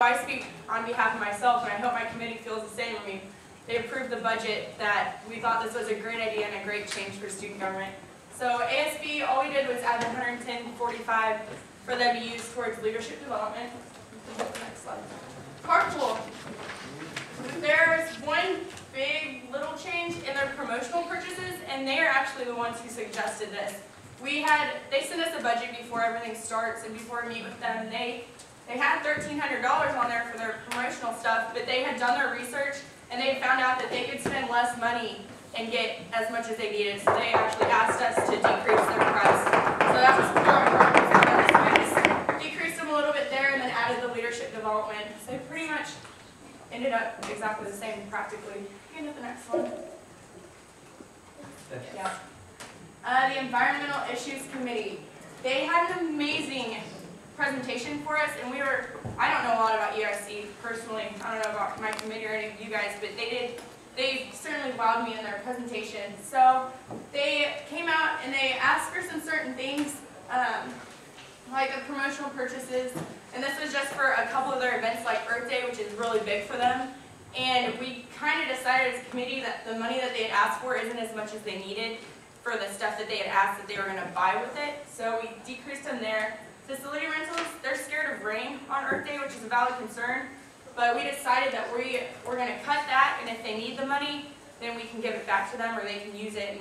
I speak on behalf of myself, and I hope my committee feels the same. They approved the budget that we thought this was a great idea and a great change for student government. So ASB, all we did was add $110.45 for them to use towards leadership development. Next slide. Carpool. There's one big little change in their promotional purchases, and they are actually the ones who suggested this. They sent us a budget before everything starts and before we meet with them. They had $1,300 on there for their promotional stuff, but they had done their research and they found out that they could spend less money and get as much as they needed. So they actually asked us to decrease their price. So that was decreased them a little bit there and then added the leadership development. So they pretty much ended up exactly the same practically. You can get the next one. Yeah. The Environmental Issues Committee. They had an amazing presentation for us, and I don't know a lot about ERC personally. I don't know about my committee or any of you guys, but they certainly wowed me in their presentation. So they came out and they asked for some certain things, like the promotional purchases, and this was just for a couple of their events like Earth Day, which is really big for them. And we kind of decided as a committee that the money that they had asked for isn't as much as they needed for the stuff that they had asked that they were going to buy with it. So we decreased them there. Facility rentals, they're scared of rain on Earth Day, which is a valid concern, but we decided that we're going to cut that, and if they need the money, then we can give it back to them, or they can use it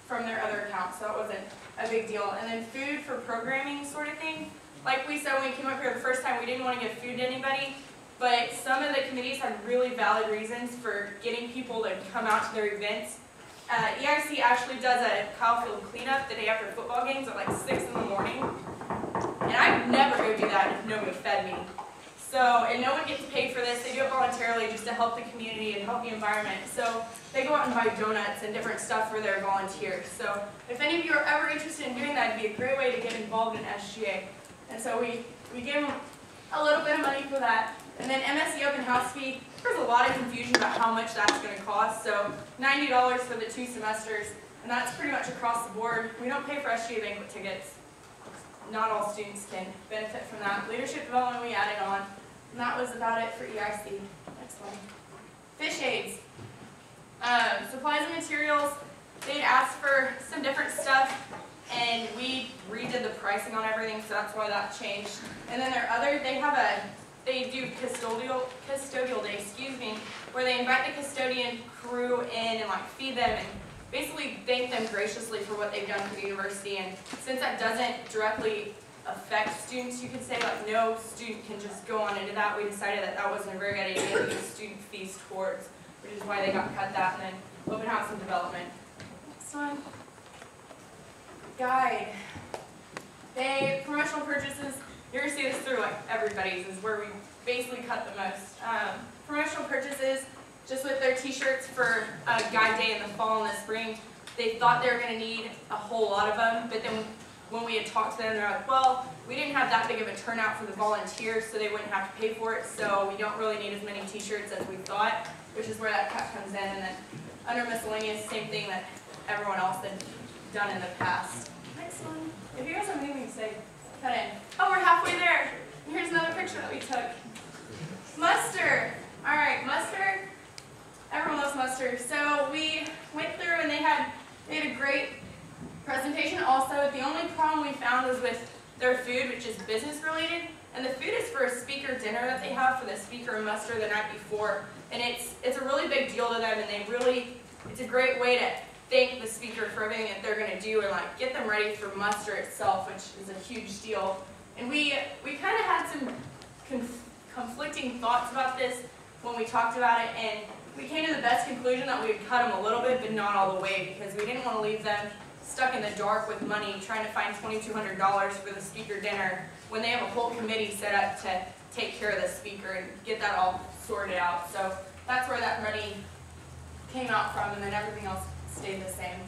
from their other account, so it wasn't a big deal. And then food for programming sort of thing. Like we said when we came up here the first time, we didn't want to give food to anybody, but some of the committees had really valid reasons for getting people to come out to their events. ERC actually does a Kyle Field cleanup the day after football games at like 6 in the morning. And I'd never go do that if nobody fed me. So, and no one gets paid for this. They do it voluntarily just to help the community and help the environment. So they go out and buy donuts and different stuff for their volunteers. So if any of you are ever interested in doing that, it'd be a great way to get involved in SGA. And so we gave them a little bit of money for that. And then MSC Open House Fee, there's a lot of confusion about how much that's going to cost. So $90 for the 2 semesters, and that's pretty much across the board. We don't pay for SGA banquet tickets. Not all students can benefit from that. Leadership development we added on, and that was about it for ERC. Next one. Fish aids. Supplies and materials, they'd asked for some different stuff, and we redid the pricing on everything, so that's why that changed. And then they do custodial day, where they invite the custodian crew in and like feed them and basically thank them graciously for what they've done for the university. And since that doesn't directly affect students, you could say like no student can just go on into that. We decided that that wasn't a very good idea to use student fees towards, which is why they got cut that. And then open house and development. Next one. Guide. Promotional purchases, you're going to see this through like everybody's, is where we basically cut the most. Promotional purchases, just with their t-shirts for Guide Day in the fall and the spring, they thought they were going to need a whole lot of them, but then when we had talked to them, they're like, well, we didn't have that big of a turnout for the volunteers, so they wouldn't have to pay for it, so we don't really need as many t-shirts as we thought, which is where that cut comes in. And then under miscellaneous, same thing that everyone else had done in the past. Next one. If you guys have anything to say, cut in. Oh, we're halfway there. Here's another picture that we took. Mustard. All right, mustard. Everyone loves mustard. So we went through and they had a great presentation also. The only problem we found was with their food, which is business related. And the food is for a speaker dinner that they have for the speaker and muster the night before. And it's a really big deal to them, and it's a great way to thank the speaker for everything that they're going to do and like get them ready for muster itself, which is a huge deal. And we kind of had some conflicting thoughts about this when we talked about it, and we came to the best conclusion that we would cut them a little bit, but not all the way, because we didn't want to leave them stuck in the dark with money trying to find $2,200 for the speaker dinner when they have a whole committee set up to take care of the speaker and get that all sorted out. So that's where that money came out from, and then everything else stayed the same.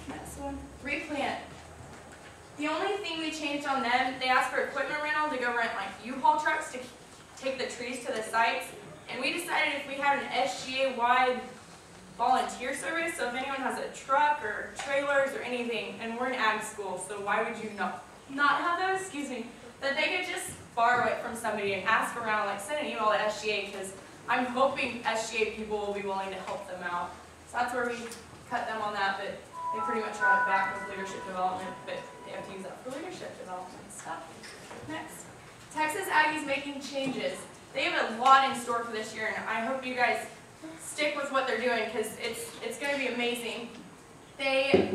Next one. Replant. The only thing we changed on them, they asked for equipment rental to go rent like U-Haul trucks to take the trees to the sites. And we decided if we had an SGA-wide volunteer service, so if anyone has a truck or trailers or anything, and we're in ag school, so why would you not have those, that they could just borrow it from somebody and ask around, like send an email to SGA, because I'm hoping SGA people will be willing to help them out. So that's where we cut them on that, but they pretty much brought it back with leadership development, but they have to use that for leadership development stuff. Next. Texas Aggies making changes. They have a lot in store for this year, and I hope you guys stick with what they're doing, because it's going to be amazing. They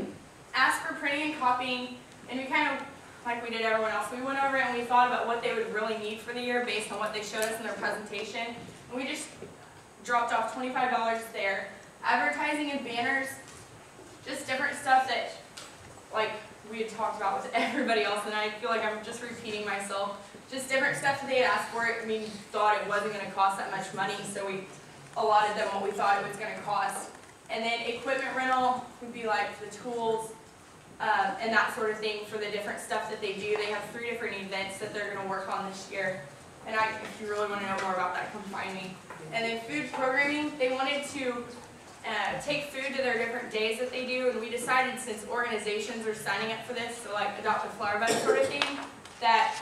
asked for printing and copying, and we kind of, like we did everyone else, we went over and we thought about what they would really need for the year based on what they showed us in their presentation, and we just dropped off $25 there. Advertising and banners, just different stuff that, like we had talked about with everybody else, and I feel like I'm just repeating myself. Just different stuff that they had asked for. I mean, thought it wasn't going to cost that much money, so we allotted them what we thought it was going to cost. And then equipment rental would be like the tools and that sort of thing for the different stuff that they do. They have 3 different events that they're going to work on this year. And if you really want to know more about that, come find me. And then food programming, they wanted to take food to their different days that they do, and we decided, since organizations are signing up for this, so like Adopt a Flower Bed sort of thing, that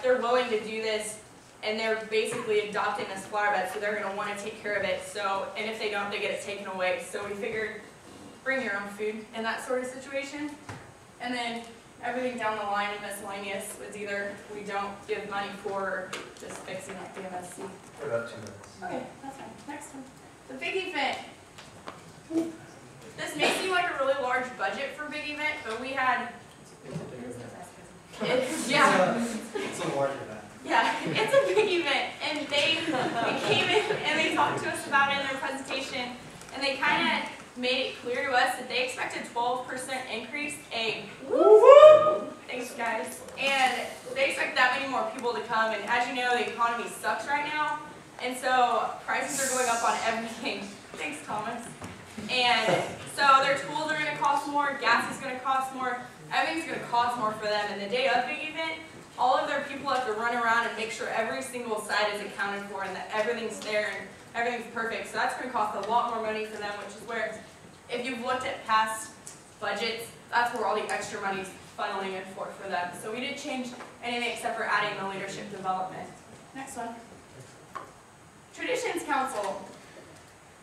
they're willing to do this, and they're basically adopting this flower bed, so they're going to want to take care of it. So, and if they don't, they get it taken away. So we figured, bring your own food in that sort of situation. And then everything down the line in miscellaneous was either we don't give money for, or just fixing like the MSC. For about 2 minutes. Okay, that's fine. Next one. The big event. This may seem like a really large budget for big event, but we had. Yeah. It's a large event. Yeah, it's a big event, and they came in and they talked to us about it in their presentation, and they kind of made it clear to us that they expected 12% increase. Thanks, guys. And they expect that many more people to come, and as you know, the economy sucks right now. And so prices are going up on everything. Thanks, Thomas. And so their tools are going to cost more, gas is going to cost more, everything's going to cost more for them. And the day of big event, all of their people have to run around and make sure every single site is accounted for and that everything's there and everything's perfect. So that's going to cost a lot more money for them, which is where, if you've looked at past budgets, that's where all the extra money's funneling in for them. So we didn't change anything except for adding the leadership development. Next one. Traditions Council.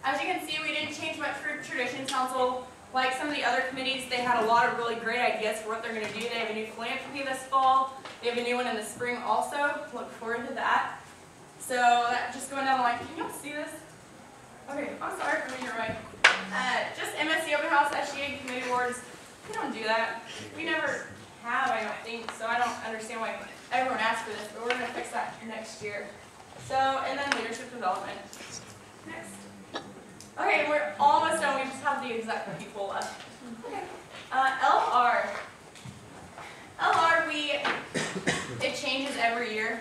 As you can see, we didn't change much for Traditions Council. Like some of the other committees, they had a lot of really great ideas for what they're going to do. They have a new philanthropy this fall. They have a new one in the spring also. Look forward to that. So just going down the line, can y'all see this? Okay, I'm sorry for being right. Just MSC Open House, SGA Committee Awards. We don't do that. We never have, I don't think, so I don't understand why everyone asked for this, but we're going to fix that next year. So, and then leadership development. Next. Okay, we're almost done. We just have the exec people left. Okay. LR. It changes every year.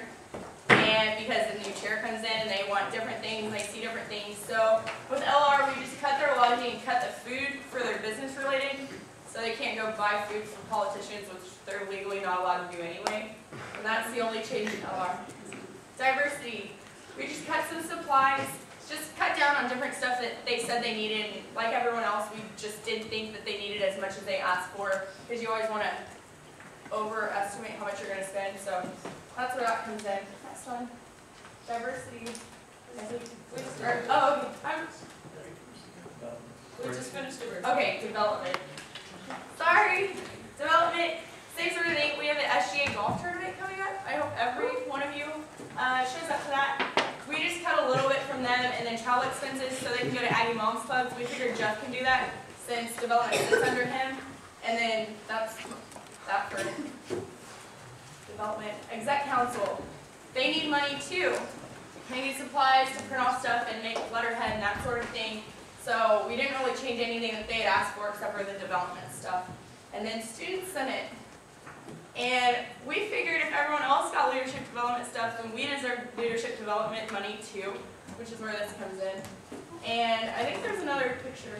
And because the new chair comes in and they want different things and they see different things. So with LR, we just cut their lodging and cut the food for their business related. So they can't go buy food from politicians, which they're legally not allowed to do anyway. And that's the only change in LR. Diversity. We just cut some supplies, just cut down on different stuff that they said they needed. And like everyone else, we just didn't think that they needed as much as they asked for, because you always want to overestimate how much you're going to spend. So that's where that comes in. Next one. Diversity. Oh, okay. We just finished it. Okay, development. Sorry. Development. Same sort of thing. We have the SGA golf tournament coming up. I hope every one of you shows up for that. We just cut a little bit from them, and then travel expenses so they can go to Aggie Moms Club. We figured Jeff can do that since development sits under him. And then that's that for development. Exec council. They need money too. They need supplies to print off stuff and make letterhead and that sort of thing. So we didn't really change anything that they had asked for except for the development stuff. And then student senate. And we figured if everyone else got leadership development stuff, then we deserve leadership development money too, which is where this comes in. And I think there's another picture.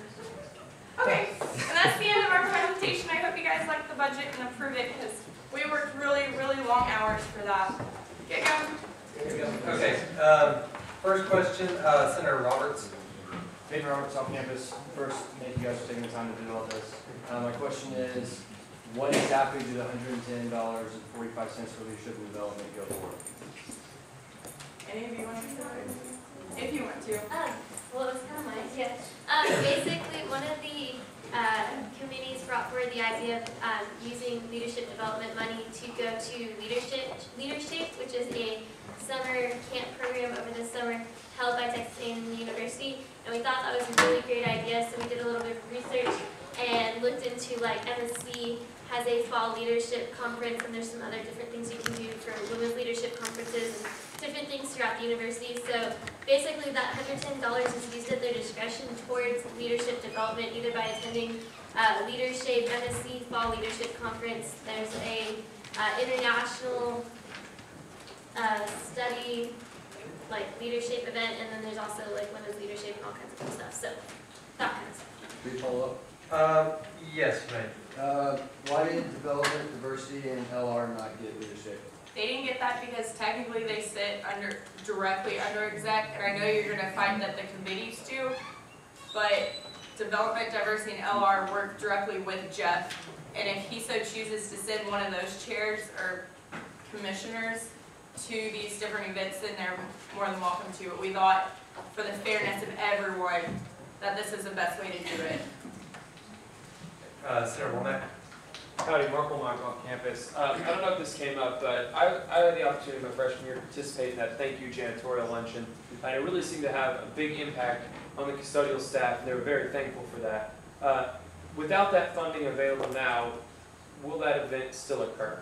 Okay, and that's the end of our presentation. I hope you guys like the budget and approve it, because we worked really, really long hours for that. Get going. Okay, first question, Senator Roberts. David Roberts, off campus. First, thank you guys for taking the time to do all this. My question is, what exactly do the $110.45 for leadership and development go for? Any of you want to say that? If you want to. Well, it was kind of my idea. Basically, one of the committees brought forward the idea of using leadership development money to go to Leadership, which is a summer camp program over the summer held by Texas A&M University. And we thought that was a really great idea, so we did a little bit of research and looked into, like, MSC has a fall leadership conference, and there's some other different things you can do for women's leadership conferences and different things throughout the university. So basically that $110 is used at their discretion towards leadership development, either by attending Leadership MSC Fall Leadership Conference. There's a international study, like, leadership event, and then there's also like women's leadership and all kinds of cool stuff. So that kind of stuff. Can we follow Yes, you may. up? Why did development, diversity, and LR not get leadership? They didn't get that because technically they sit directly under exec, and I know you're gonna find that the committees do, but development, diversity, and LR work directly with Jeff, and if he so chooses to send one of those chairs or commissioners to these different events, then they're more than welcome to. But we thought, for the fairness of everyone, that this is the best way to do it. Senator Womack. Howdy, Mark Womack off campus. I don't know if this came up, but I had the opportunity my freshman year to participate in that thank you janitorial luncheon, and it really seemed to have a big impact on the custodial staff, and they were very thankful for that. Without that funding available now, will that event still occur?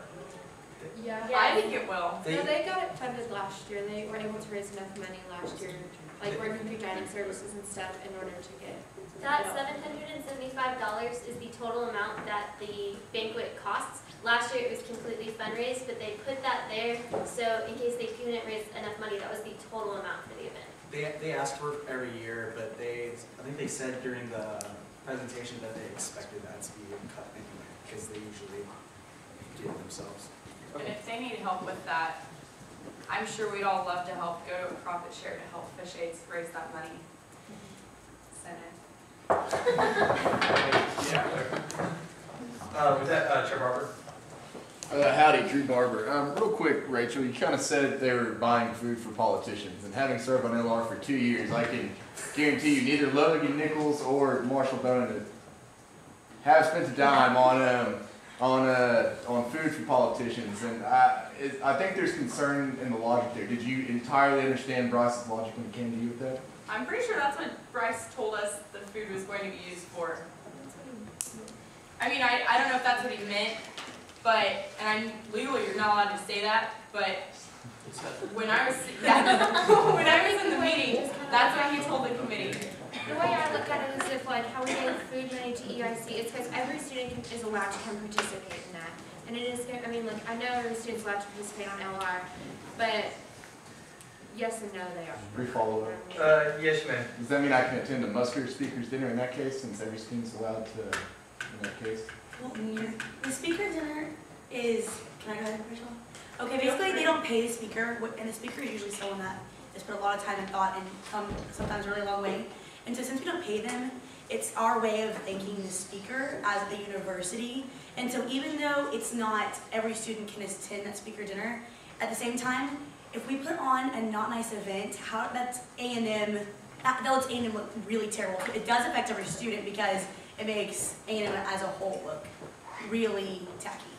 Yeah. I think it will. No, they got it funded last year. They were able to raise enough money last year, like working through dining services and stuff in order to get. That $775 is the total amount that the banquet costs. Last year it was completely fundraised, but they put that there so in case they couldn't raise enough money, that was the total amount for the event. They ask for it every year, but I think they said during the presentation that they expected that to be cut anyway, because they usually do it themselves. And if they need help with that, I'm sure we'd all love to help go to a profit share to help Fish Aids raise that money. Senate. With that, Chair Barber. Howdy, Drew Barber. Real quick, Rachel, you kind of said they were buying food for politicians, and having served on LR for 2 years, I can guarantee you neither Logan Nichols or Marshall Bowen have spent a dime on food for politicians, and I think there's concern in the logic there. Did you entirely understand Bryce's logic when he came to you with that? I'm pretty sure that's what Bryce told us the food was going to be used for. I mean, I don't know if that's what he meant, but, and legally you're not allowed to say that, but when I was, when I was in the meeting, that's what he told the committee. The way I look at it is if, like, how we give food money to EIC, it's because every student is allowed to come participate in that. And it is, I mean, like, I know every student's allowed to participate on LR, but yes and no, they are. Brief follow-up. Yes, you may. Does that mean I can attend a Musker Speakers Dinner in that case, since every student's allowed to, in that case? Well, the speaker dinner is, can I go ahead, Rachel? Okay, basically they don't pay the speaker, and the speaker is usually someone that has put a lot of time and thought and come sometimes a really long way. And so since we don't pay them, it's our way of thanking the speaker as the university. And so even though it's not every student can attend that speaker dinner, at the same time, if we put on a not nice event, how that's A&M, that lets A&M look really terrible. It does affect every student because it makes A&M as a whole look really tacky.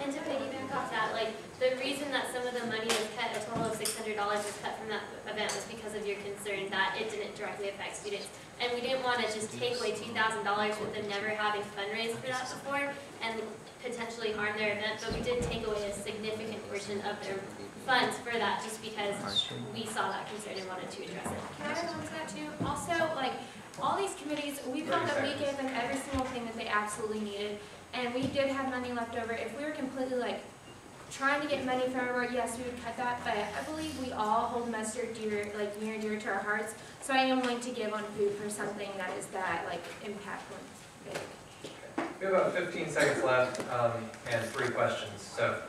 And to piggyback off that, like, the reason that some of the money was cut, a total of $600 was cut from that event, was because of your concern that it didn't directly affect students. And we didn't want to just take away $2,000 with them never having fundraised for that before and potentially harm their event, but we did take away a significant portion of their funds for that just because we saw that concern and wanted to address it. Can I add on to that too? Also, like, all these committees, we found that we gave them every single thing that they absolutely needed, and we did have money left over. If we were completely, like, trying to get money from everywhere, yes, we would cut that, but I believe we all hold mustard dear, like, near and dear to our hearts, so I am willing to give on food for something that is that, like, impactful. Big. We have about 15 seconds left and 3 questions. So,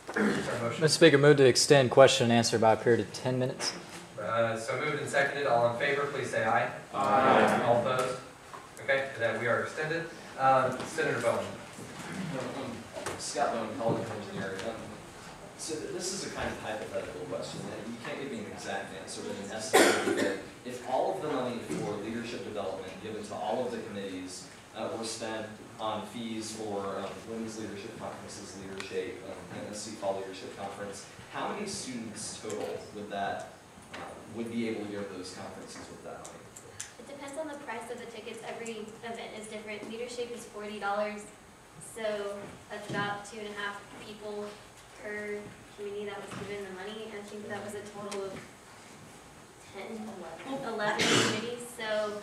is there a motion? Mr. Speaker, move to extend question and answer by a period of 10 minutes. So moved and seconded. All in favor, please say aye. Aye. All opposed? Okay, that we are extended. Senator Bowen. Scott Bone, college engineer. So this is a kind of hypothetical question, and you can't give me an exact answer, but an estimate that if all of the money for leadership development given to all of the committees were spent on fees for women's leadership conferences, leadership, NSC Fall Leadership Conference, how many students total would that would be able to go to those conferences with that money? It depends on the price of the tickets. Every event is different. Leadership is $40, so that's about 2.5 people per committee that was given the money. I think that was a total of 11 committees, so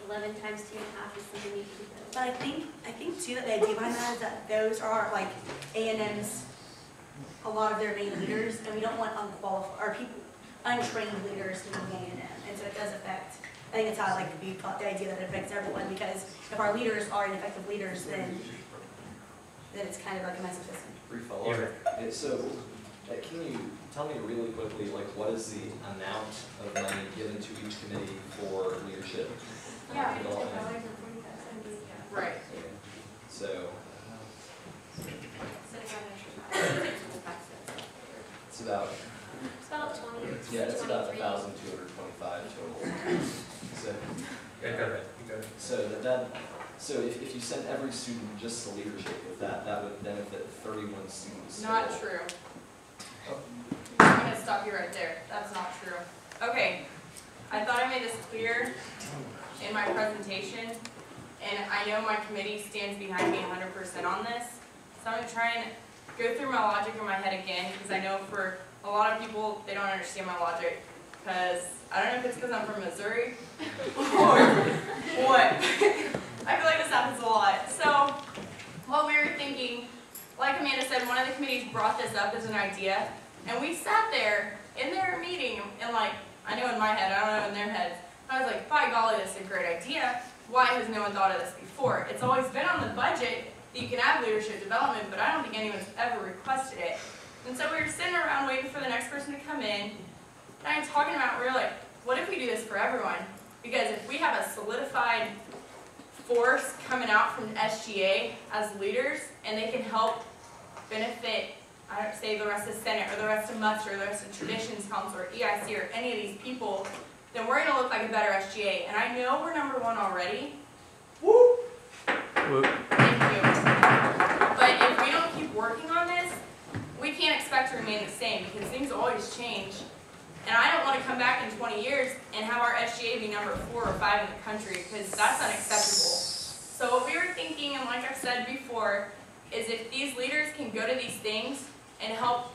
11 times 2.5 is something you can do. But I think too that the idea behind that is that those are like A&M's, a lot of their main leaders, and we don't want unqualified or people, untrained leaders to be A&M, and so it does affect. I think it's how like the idea that it affects everyone, because if our leaders are ineffective leaders, then it's kind of like a massive system. Brief follow-up. So, can you tell me really quickly, like, what is the amount of money given to each committee for leadership development? Right. So, it's about. It's about 20. Yeah, it's about 1,225 total. So, Yeah, go ahead. You go ahead. So if you sent every student just to leadership with that, that would benefit 31 students. Not true. I'm gonna stop you right there. That's not true. Okay, I thought I made this clear in my presentation, and I know my committee stands behind me 100% on this. So I'm gonna try and go through my logic in my head again, because I know for a lot of people, they don't understand my logic. Because I don't know if it's because I'm from Missouri or what. I feel like this happens a lot. So what we were thinking, like Amanda said, one of the committees brought this up as an idea, and we sat there in their meeting, and like, I know in my head, I don't know in their heads, I was like, by golly, this is a great idea. Why has no one thought of this before? It's always been on the budget that you can have leadership development, but I don't think anyone's ever requested it. And so we were sitting around waiting for the next person to come in, and I'm talking about, we were like, what if we do this for everyone? Because if we have a solidified force coming out from SGA as leaders, and they can help benefit, I don't say the rest of Senate, or the rest of Muster, or the rest of Traditions Council, or EIC, or any of these people, then we're going to look like a better SGA. And I know we're #1 already. Woo! Whoop. Thank you. But if we don't keep working on this, we can't expect to remain the same, because things always change. And I don't want to come back in 20 years and have our SGA be #4 or 5 in the country, because that's unacceptable. So what we were thinking, and like I've said before, is if these leaders can go to these things and help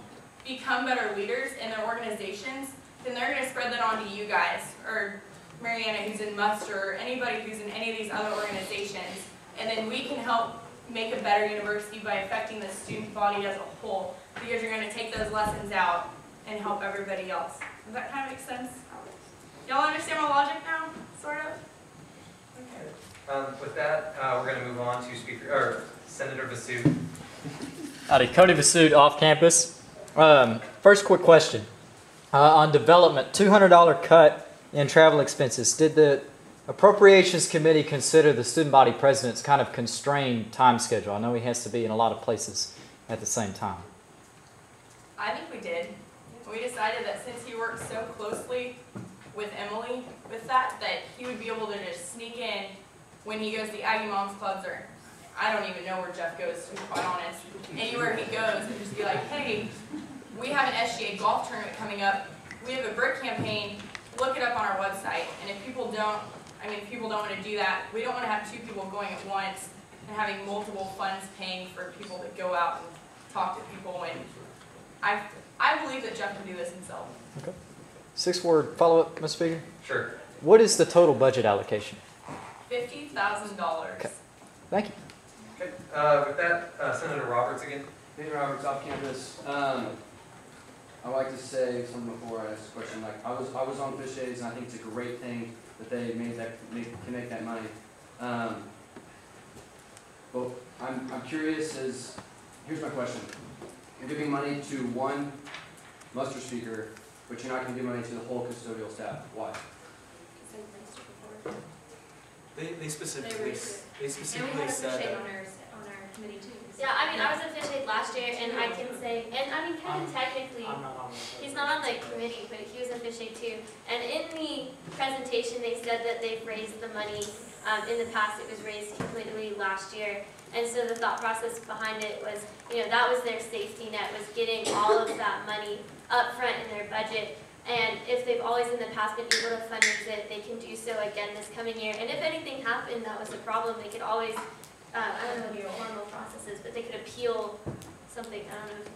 become better leaders in their organizations, then they're going to spread that on to you guys, or Mariana who's in Muster, or anybody who's in any of these other organizations. And then we can help make a better university by affecting the student body as a whole, because you're going to take those lessons out and help everybody else. Does that kind of make sense? Y'all understand my logic now, sort of? Okay. With that, we're going to move on to Senator Vasu. Howdy, Cody Vasood, off campus. First quick question. On development, $200 cut in travel expenses. Did the Appropriations Committee consider the student body president's kind of constrained time schedule? I know he has to be in a lot of places at the same time. I think we did. We decided that since he worked so closely with Emily with that he would be able to just sneak in when he goes to the Aggie Moms Clubs, or I don't even know where Jeff goes, to be quite honest. Anywhere he goes, and just be like, hey, we have an SGA golf tournament coming up. We have a brick campaign. Look it up on our website. And if people don't want to do that, we don't want to have 2 people going at once and having multiple funds paying for people to go out and talk to people. And I believe that Jeff can do this himself. Okay. 6-word follow-up, Mr. Speaker. Sure. What is the total budget allocation? $50,000. Okay. Thank you. Okay. With that, Senator Roberts again. Peter Roberts, off campus. I'd like to say something before I ask this question. Like I was on Fish Days, and I think it's a great thing that they can make that money. But I'm curious. Here's my question: you're giving money to one muster speaker, but you're not going to give money to the whole custodial staff. Why? They specifically And we had a said shade that. on our committee too. Yeah, I mean, I was at Fish Aid last year, and I can say, and I mean, Kevin technically, I'm not on the. he's not on the committee, but he was at Fish Aid too. And in the presentation, they said that they've raised the money. In the past, it was raised completely last year. And so the thought process behind it was, you know, that was their safety net, was getting all of that money up front in their budget. And if they've always in the past been able to fundraise it, they can do so again this coming year. And if anything happened that was a problem, they could always, I don't know the formal processes, but they could appeal something, I don't know.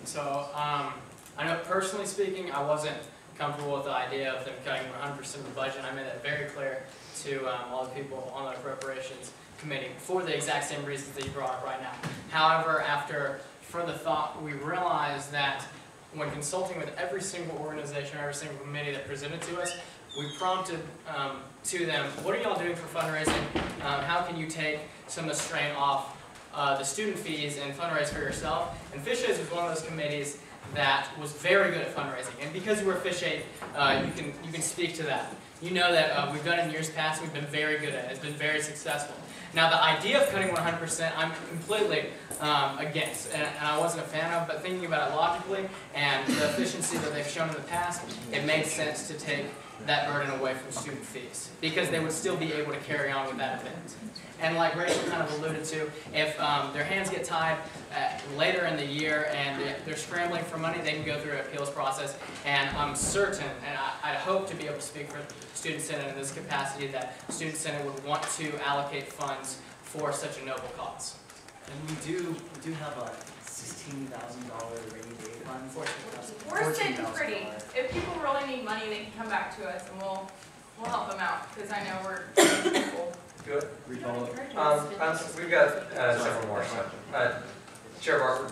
So, I know personally speaking, I wasn't comfortable with the idea of them cutting 100% of the budget. I made that very clear to all the people on the appropriations committee for the exact same reasons that you brought up right now. However, after further thought, we realized that when consulting with every single organization, every single committee that presented to us, we prompted to them, what are y'all doing for fundraising? How can you take some of the strain off the student fees and fundraise for yourself? And Fish Aid was one of those committees that was very good at fundraising. And because you were Fish Aid, you can speak to that. You know that we've done it in years past, we've been very good at it. It's been very successful. Now, the idea of cutting 100%, I'm completely against, and I wasn't a fan of, but thinking about it logically and the efficiency that they've shown in the past, it made sense to take that burden away from student fees, because they would still be able to carry on with that event. And like Rachel kind of alluded to, if their hands get tied later in the year and they're scrambling for money, they can go through an appeals process. And I'm certain, and I hope to be able to speak for Student Senate in this capacity, that Student Senate would want to allocate funds for such a noble cause. And we do have a $16,000 rainy day fund. We're sitting pretty. If people really need money, they can come back to us and we'll help them out, because I know we're people. Good. You don't encourage We've us to got several more, so. Chair Barber.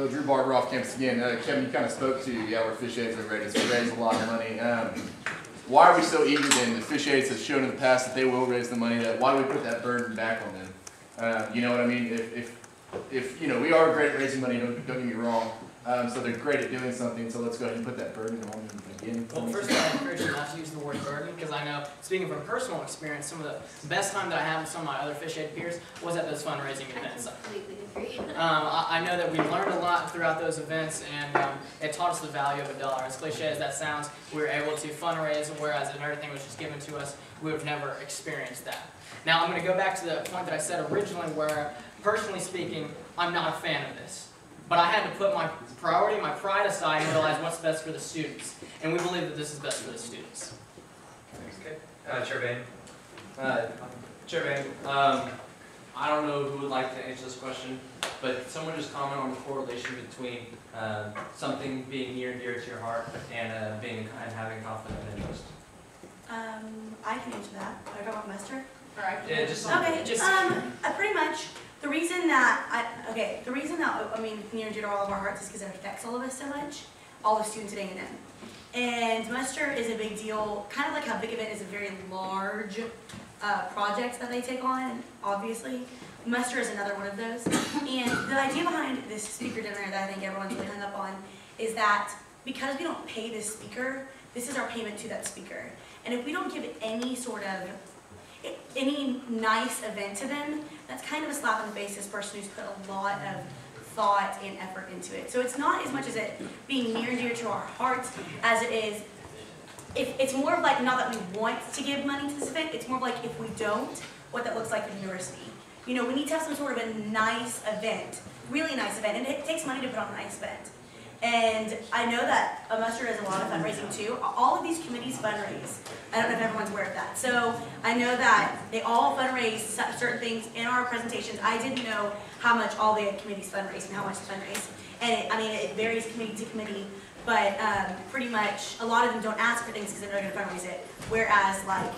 Drew Barber off campus again. Kevin, you kind of spoke to, yeah, we're Fish Aids, we're ready to raise a lot of money. Why are we so eager then? The Fish Aids has shown in the past that they will raise the money. Why do we put that burden back on them? You know what I mean? If you know, we are great at raising money, don't get me wrong. So they're great at doing something, so let's go ahead and put that burden on them again. Well, first of all, I encourage you not to use the word burden, because I know, speaking from personal experience, some of the best time that I had with some of my other Fish Aid peers was at those fundraising events. I completely agree. I know that we learned a lot throughout those events, and it taught us the value of $1. As cliche as that sounds, we were able to fundraise, whereas if everything was just given to us, we would have never experienced that. Now, I'm going to go back to the point that I said originally, where, personally speaking, I'm not a fan of this. But I had to put my priority, my pride aside, and realize what's best for the students. And we believe that this is best for the students. Okay. Chair Bain. Chair Van, I don't know who would like to answer this question, but someone just comment on the correlation between something being near and dear to your heart and having conflict of interest. I can answer that. Are you talking about Mester? Yeah, just Okay, pretty much, the reason that, I mean, near and dear to all of our hearts is because it affects all of us so much, all the students at A&M. And Mester is a big deal, kind of like how Big Event is a very large project that they take on, obviously. Mester is another one of those. And the idea behind this speaker dinner that I think everyone's really hung up on is that because we don't pay this speaker, this is our payment to that speaker. And if we don't give any sort of, any nice event to them, that's kind of a slap in the face to this person who's put a lot of thought and effort into it. So it's not as much as it being near and dear to our hearts as it is, it's more of like, not that we want to give money to this event, it's more of like if we don't, what that looks like for the university. You know, we need to have some sort of a nice event, really nice event, and it takes money to put on a nice event. And I know that Mester does a lot of fundraising too. All of these committees fundraise. I don't know if everyone's aware of that. So I know that they all fundraise certain things in our presentations. I didn't know how much all the committees fundraise and how much they fundraise. And it varies committee to committee, but pretty much a lot of them don't ask for things because they're not going to fundraise it. Whereas like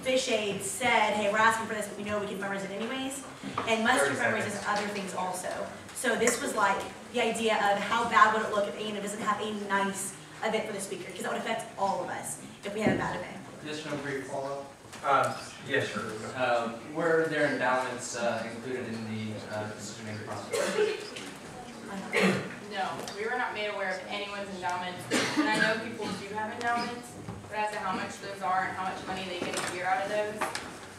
Fish Aid said, hey, we're asking for this, but we know we can fundraise it anyways. And Mester fundraises other things also. So this was like the idea of how bad would it look if A&M doesn't have a nice event for the speaker, because that would affect all of us if we had a bad event. Just a brief follow-up. Yes, sure. Were there endowments included in the decision-making process? No, we were not made aware of anyone's endowments. And I know people do have endowments, but as to how much those are and how much money they get a year out of those,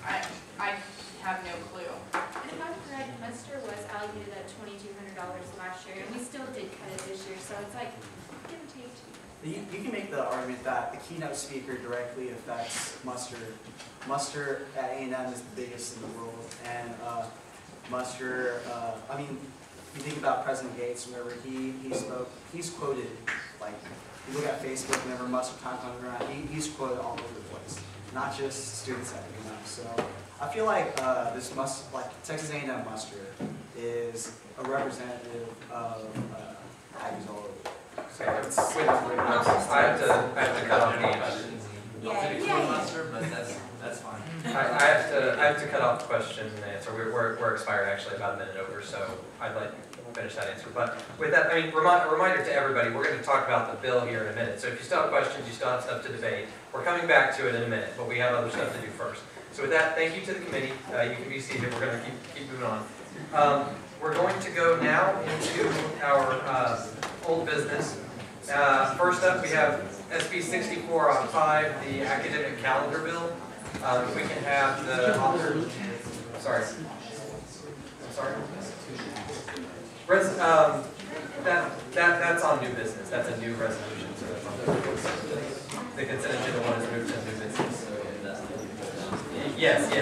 I have no clue. if I'm correct, muster was allocated at $2,200 last year, and we still did cut it this year, so it's like, give or take. You can make the argument that the keynote speaker directly affects muster. Muster at A&M is the biggest in the world, and muster, I mean, you think about President Gates, whenever he spoke, he's quoted, like, you look at Facebook, whenever muster time comes around, he's quoted all over the place, not just students at A&M. So I feel like this Texas A&M muster is a representative of Aggies all over. So it's, I have to cut off the But that's fine. I have to cut off the question and answer. We're expired actually about a minute over, so I'd like to finish that answer. But with that, I mean, reminder to everybody, we're going to talk about the bill here in a minute. So if you still have questions, you still have stuff to debate. We're coming back to it in a minute, but we have other stuff to do first. So with that, thank you to the committee. You can be seated. We're going to keep moving on. We're going to go now into our old business. First up, we have SB 6405, the academic calendar bill. If we can have the author, sorry. That's on new business. That's a new resolution. So that's on the consent agenda one is moved to new business. Yes.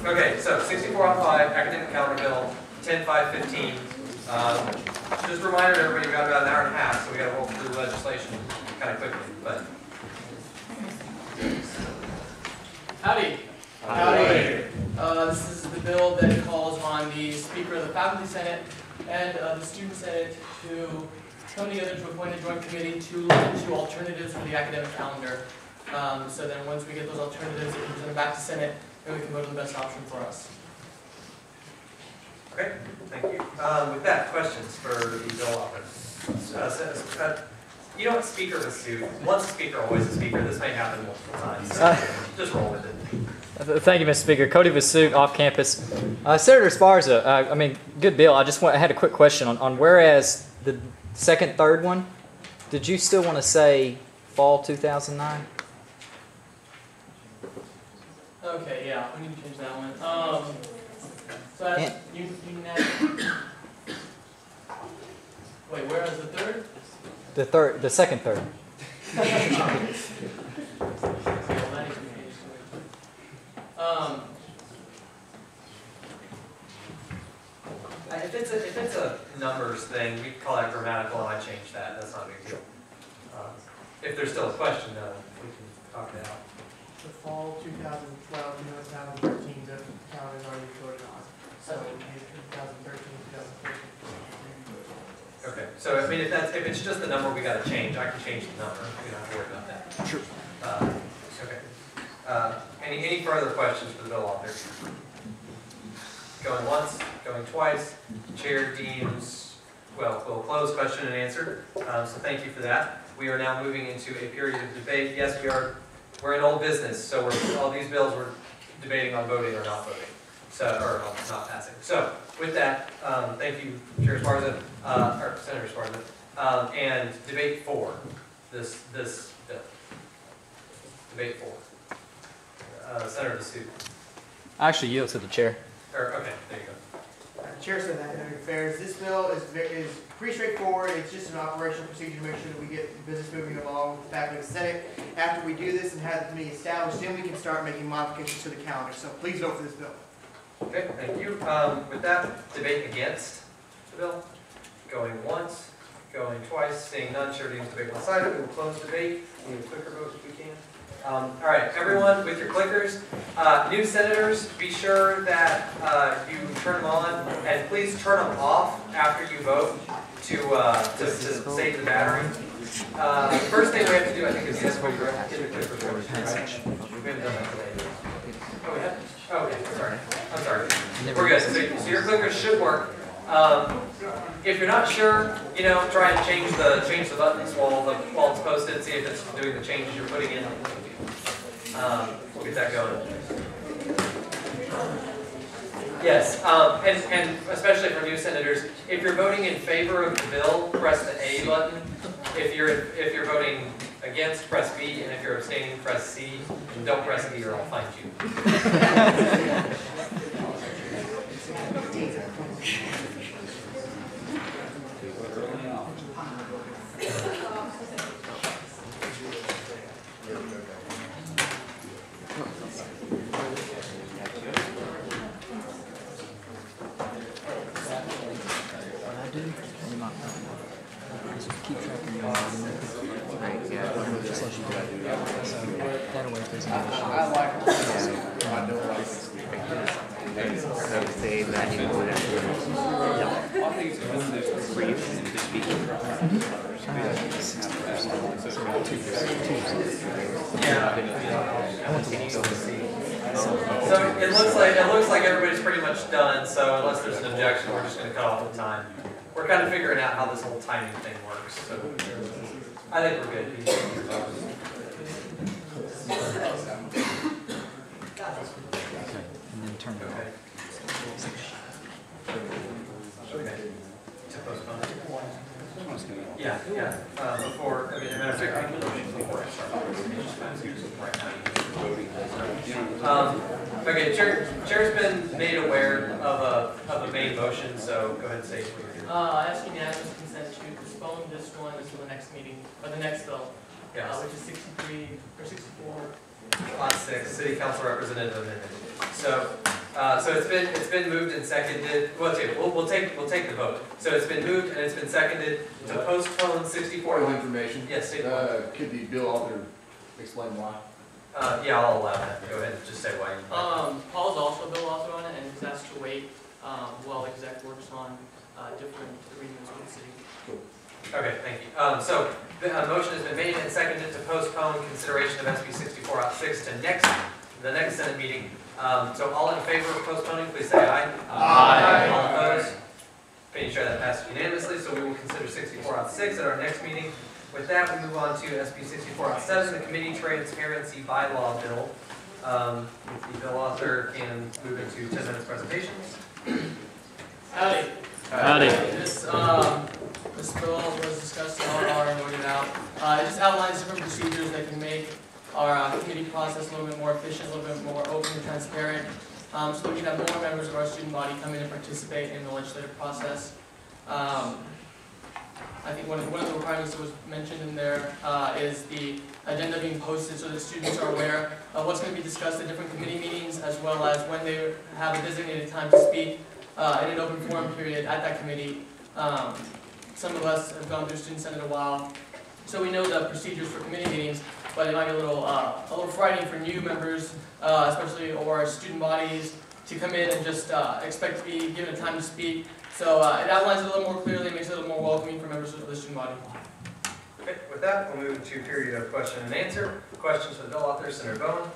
Okay, so 6405, academic calendar bill, 10515. Just a reminder to everybody, we got about an hour and a half, so we got to roll through the legislation kind of quickly. But Howdy. Howdy. This is the bill that calls on the Speaker of the Faculty Senate and the Student Senate to come together to appoint a joint committee to look into alternatives for the academic calendar. So then once we get those alternatives, we can present it back to Senate, and we can vote on the best option for us. okay, thank you. With that, questions for the bill author? You don't speaker of a suit. Once a speaker, always a speaker. This may happen multiple times. So just roll with it. Thank you, Mr. Speaker. Cody Vasut, off campus. Senator Esparza, I mean, good bill. I had a quick question on whereas the second, third one, did you still want to say fall 2009? Okay, yeah, we need to change that one. So that's wait, where is the third? The second third. If it's a numbers thing, we call that grammatical, and I changed that. That's not a big deal. If there's still a question, though, we can talk it out. The fall 2012, 2013, the town is already voted on. So it would be 2013, 2014. Okay, so I mean, if it's just the number we got to change, I can change the number. We don't have to worry about that. Sure. Okay. Any further questions for the bill author? Going once, going twice. Chair deems, well, we'll close question and answer. So thank you for that. We are now moving into a period of debate. Yes, we're in old business, so all these bills we're debating on voting or not voting, or not passing. So with that, thank you, Chair Esparza, or Senator Esparza, and debate 4. This bill. Debate 4. Senator Vasut. I actually yield to the chair. Okay, there you go. Chair said Academic Affairs. This bill is pretty straightforward. It's just an operational procedure to make sure that we get the business moving along with the faculty and Senate. After we do this and have the committee established, then we can start making modifications to the calendar. So please vote for this bill. Okay, thank you. With that, debate against the bill. Going once, going twice, seeing none, chair deems debate one-sided. We will close debate. We need a quicker vote if we can. All right, everyone with your clickers. New senators, be sure that you turn them on, and please turn them off after you vote to save the battery. The first thing we have to do, I think, is get your clickers first, right? We haven't done that today. Oh, we have? Oh, okay, sorry. I'm sorry. We're good. So your clickers should work. If you're not sure, try and change the buttons while it's posted. See if it's doing the changes you're putting in. We'll get that going. Yes, and especially for new senators, if you're voting in favor of the bill, press the A button. If you're voting against, press B, and if you're abstaining, press C. And don't press D, or I'll find you. I like it. I don't like it. I would say 90 more than I think it's one of those briefs and just speaking. So it looks like everybody's pretty much done, so unless there's an objection, we're just gonna cut off the time. We're kind of figuring out how this whole timing thing works, so I think we're good. And then turn it off. Okay. To postpone it? Yeah. Before, I mean, as a matter of fact, I can motion before I start. Okay, Chair's been made aware of a main motion, so go ahead and say what you're doing. I ask unanimous consent to postpone this one until the next meeting, or the next bill, Yes. which is 63 or 64. Lot 6, City Council Representative Amendment. So it's been moved and seconded. Well, okay, we'll take the vote. So it's been moved and it's been seconded to postpone 64. Point of information. Yes, state one. Could the bill author explain why? Yeah, I'll allow that. Go ahead and just say why. Paul's also a bill author on it, and he's asked to wait while exec works on different agreements with the city. Okay, thank you. So the motion has been made and seconded to postpone consideration of SB 64-6 to the next Senate meeting. So all in favor of postponing, please say aye. Aye. All opposed? Making sure that passes unanimously, so we will consider 64-6 at our next meeting. With that, we move on to SB 64-7, the Committee Transparency Bylaw Bill. If the bill author can move into 10 minutes presentations. Howdy. Howdy. This bill was discussed in our and voted out. It just outlines different procedures that can make our committee process a little bit more efficient, a little bit more open and transparent, so that we can have more members of our student body come in and participate in the legislative process. I think one of the requirements that was mentioned in there is the agenda being posted so that students are aware of what's going to be discussed at different committee meetings, as well as when they have a designated time to speak in an open forum period at that committee. Some of us have gone through Student Senate a while, so we know the procedures for committee meetings, but it might be a little frightening for new members, especially or student bodies, to come in and just expect to be given a time to speak. So it outlines it a little more clearly, makes it a little more welcoming for members of the student body. Okay, with that, we'll move into a period of question and answer. Questions for the bill author, Senator Bowen.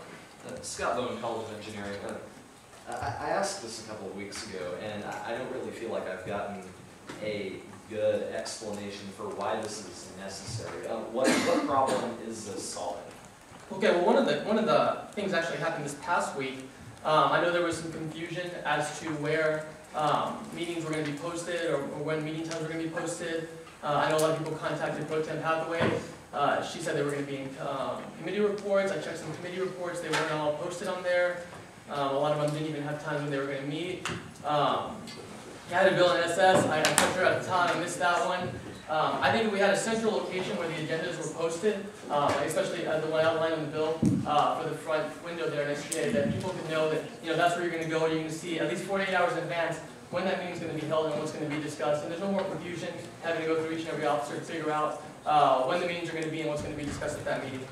Scott Bowen, College of Engineering. I asked this a couple of weeks ago, and I don't really feel like I've gotten a good explanation for why this is necessary. What problem is this solving? Okay, well one of the things actually happened this past week. I know there was some confusion as to where meetings were going to be posted or when meeting times were going to be posted. I know a lot of people contacted Pro Tem Hathaway. She said they were going to be in committee reports. I checked some committee reports. They weren't all posted on there. A lot of them didn't even have times when they were going to meet. I had a bill in SS. I kept her at the time. I missed that one. I think if we had a central location where the agendas were posted, especially the one outlined in the bill for the front window there next to it, that people could know that that's where you're going to go and you're going to see at least 48 hours in advance when that meeting is going to be held and what's going to be discussed. And there's no more confusion having to go through each and every officer to figure out when the meetings are going to be and what's going to be discussed at that meeting.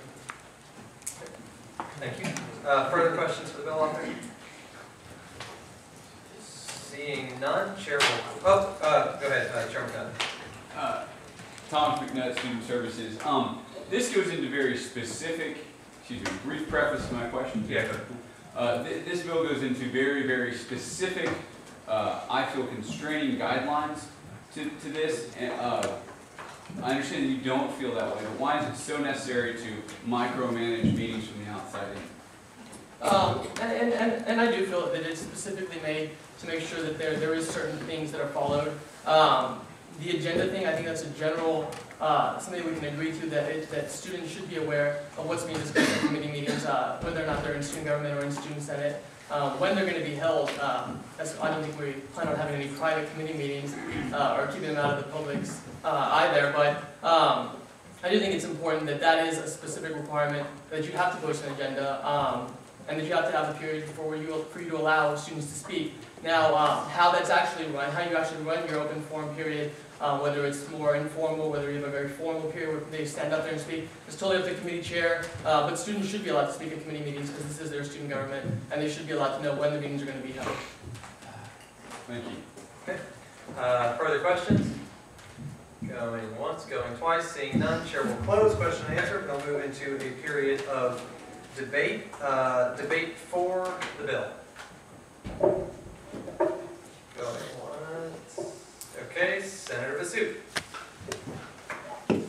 Thank you. Further questions for the bill author? Seeing none, Chair will. Go ahead, Chairman Gunn. Thomas McNutt, Student Services. This goes into very specific, brief preface to my question. Yeah, go ahead. This bill goes into very, very specific, I feel, constraining guidelines to this. And, I understand that you don't feel that way, but why is it so necessary to micromanage meetings from the outside in? And I do feel that it's specifically made to make sure that there is certain things that are followed. The agenda thing, I think that's a general, something we can agree to, that students should be aware of what's being discussed in committee meetings, whether or not they're in student government or in student senate, when they're going to be held. I don't think we plan on having any private committee meetings or keeping them out of the public's either, but I do think it's important that is a specific requirement, that you have to post an agenda, and that you have to have a period for you to allow students to speak. Now, how that's actually run, how you actually run your open forum period, whether it's more informal, whether you have a very formal period where they stand up there and speak. It's totally up to the committee chair, but students should be allowed to speak at committee meetings because this is their student government, and they should be allowed to know when the meetings are going to be held. Thank you. Okay. Further questions? Going once, going twice, seeing none, chair will close question and answer. We'll move into a period of debate. Debate for the bill. Going once. Okay, Senator Vasut.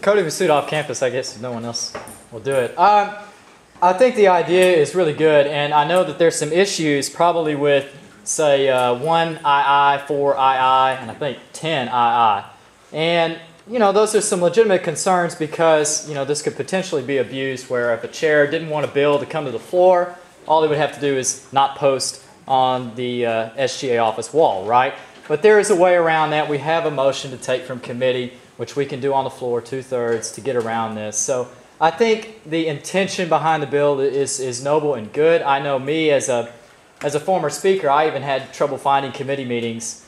Cody Vasut off campus, I guess, if no one else will do it. I think the idea is really good, and I know that there's some issues probably with, say, 1 II, 4 II, and I think 10 II. And, you know, those are some legitimate concerns because, you know, this could potentially be abused where if a chair didn't want a bill to come to the floor, all they would have to do is not post on the SGA office wall, right? But there is a way around that. We have a motion to take from committee, which we can do on the floor, 2/3, to get around this. So I think the intention behind the bill is noble and good. I know me as a former speaker, I even had trouble finding committee meetings.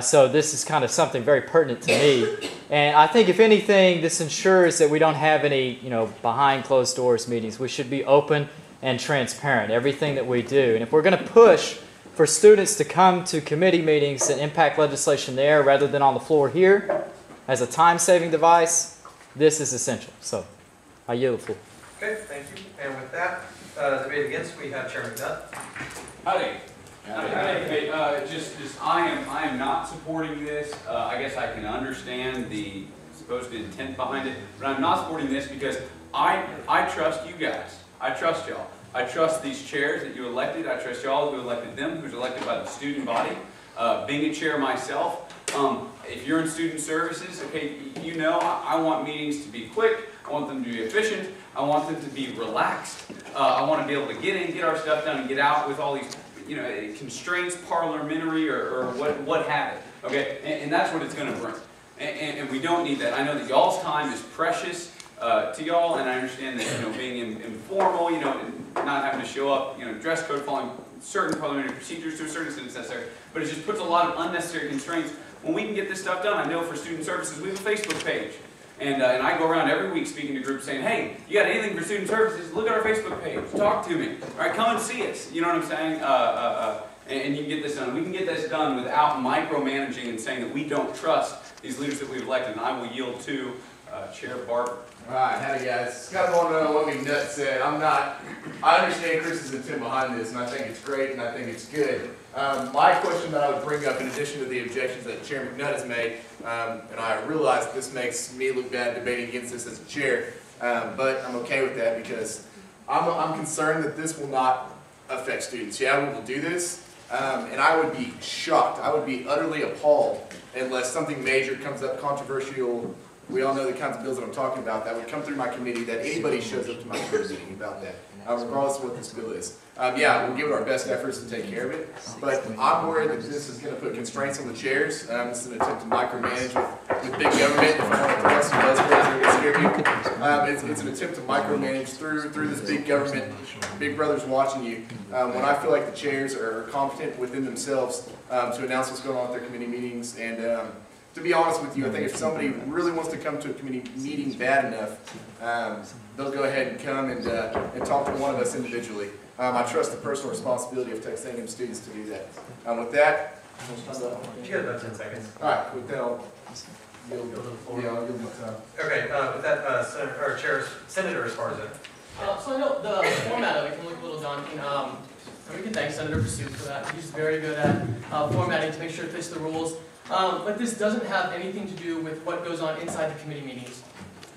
So this is kind of something very pertinent to me. And I think if anything, this ensures that we don't have any, you know, behind closed doors meetings. We should be open and transparent, everything that we do. And if we're going to push for students to come to committee meetings and impact legislation there rather than on the floor here as a time-saving device, this is essential. So I yield the floor. Okay, thank you. And with that, debate against, we have Chair McNutt. Howdy. Hey, I am not supporting this. I guess I can understand the supposed intent behind it, but I'm not supporting this because I trust you guys. I trust y'all. I trust these chairs that you elected. I trust y'all who elected them, who's elected by the student body. Being a chair myself, if you're in student services, okay, you know I want meetings to be quick. I want them to be efficient. I want them to be relaxed. I want to be able to get in, get our stuff done, and get out with all these, you know, constraints, parliamentary or what have it. Okay, and that's what it's going to bring. And we don't need that. I know that y'all's time is precious to y'all, and I understand that, you know, being informal, you know, and not having to show up, you know, dress code, following certain parliamentary procedures to a certain extent is necessary. But it just puts a lot of unnecessary constraints. When we can get this stuff done, I know for student services, we have a Facebook page. And I go around every week speaking to groups saying, hey, you got anything for student services, look at our Facebook page, talk to me. All right, come and see us. You know what I'm saying? And you can get this done. We can get this done without micromanaging and saying that we don't trust these leaders that we've elected. And I will yield to Chair Barber. All right, howdy guys. Kind of want to know what McNutt said. I understand Chris's intent behind this, and I think it's great, and I think it's good. My question that I would bring up, in addition to the objections that Chair McNutt has made, and I realize that this makes me look bad debating against this as a chair, but I'm okay with that because I'm concerned that this will not affect students. Yeah, we will do this, and I would be shocked. I would be utterly appalled unless something major comes up, controversial. We all know the kinds of bills that I'm talking about that would come through my committee, that anybody shows up to my committee meeting about that, regardless of what this bill is. Yeah, we'll give it our best efforts to take care of it, but I'm worried that this is going to put constraints on the chairs. This is an attempt to micromanage with big government. If I want to press and scare you, it's an attempt to micromanage through this big government, big brother's watching you. When I feel like the chairs are competent within themselves to announce what's going on at their committee meetings, and to be honest with you, I think if somebody really wants to come to a committee meeting bad enough, they'll go ahead and come and talk to one of us individually. I trust the personal responsibility of Texas A&M students to do that. With that, you got about 10 seconds. All right, with that, I'll yield my time. Okay, with that, Senator Esparza. So I know the format of it can look a little daunting. And we can thank Senator Pursuit for that. He's very good at formatting to make sure it fits the rules. But this doesn't have anything to do with what goes on inside the committee meetings.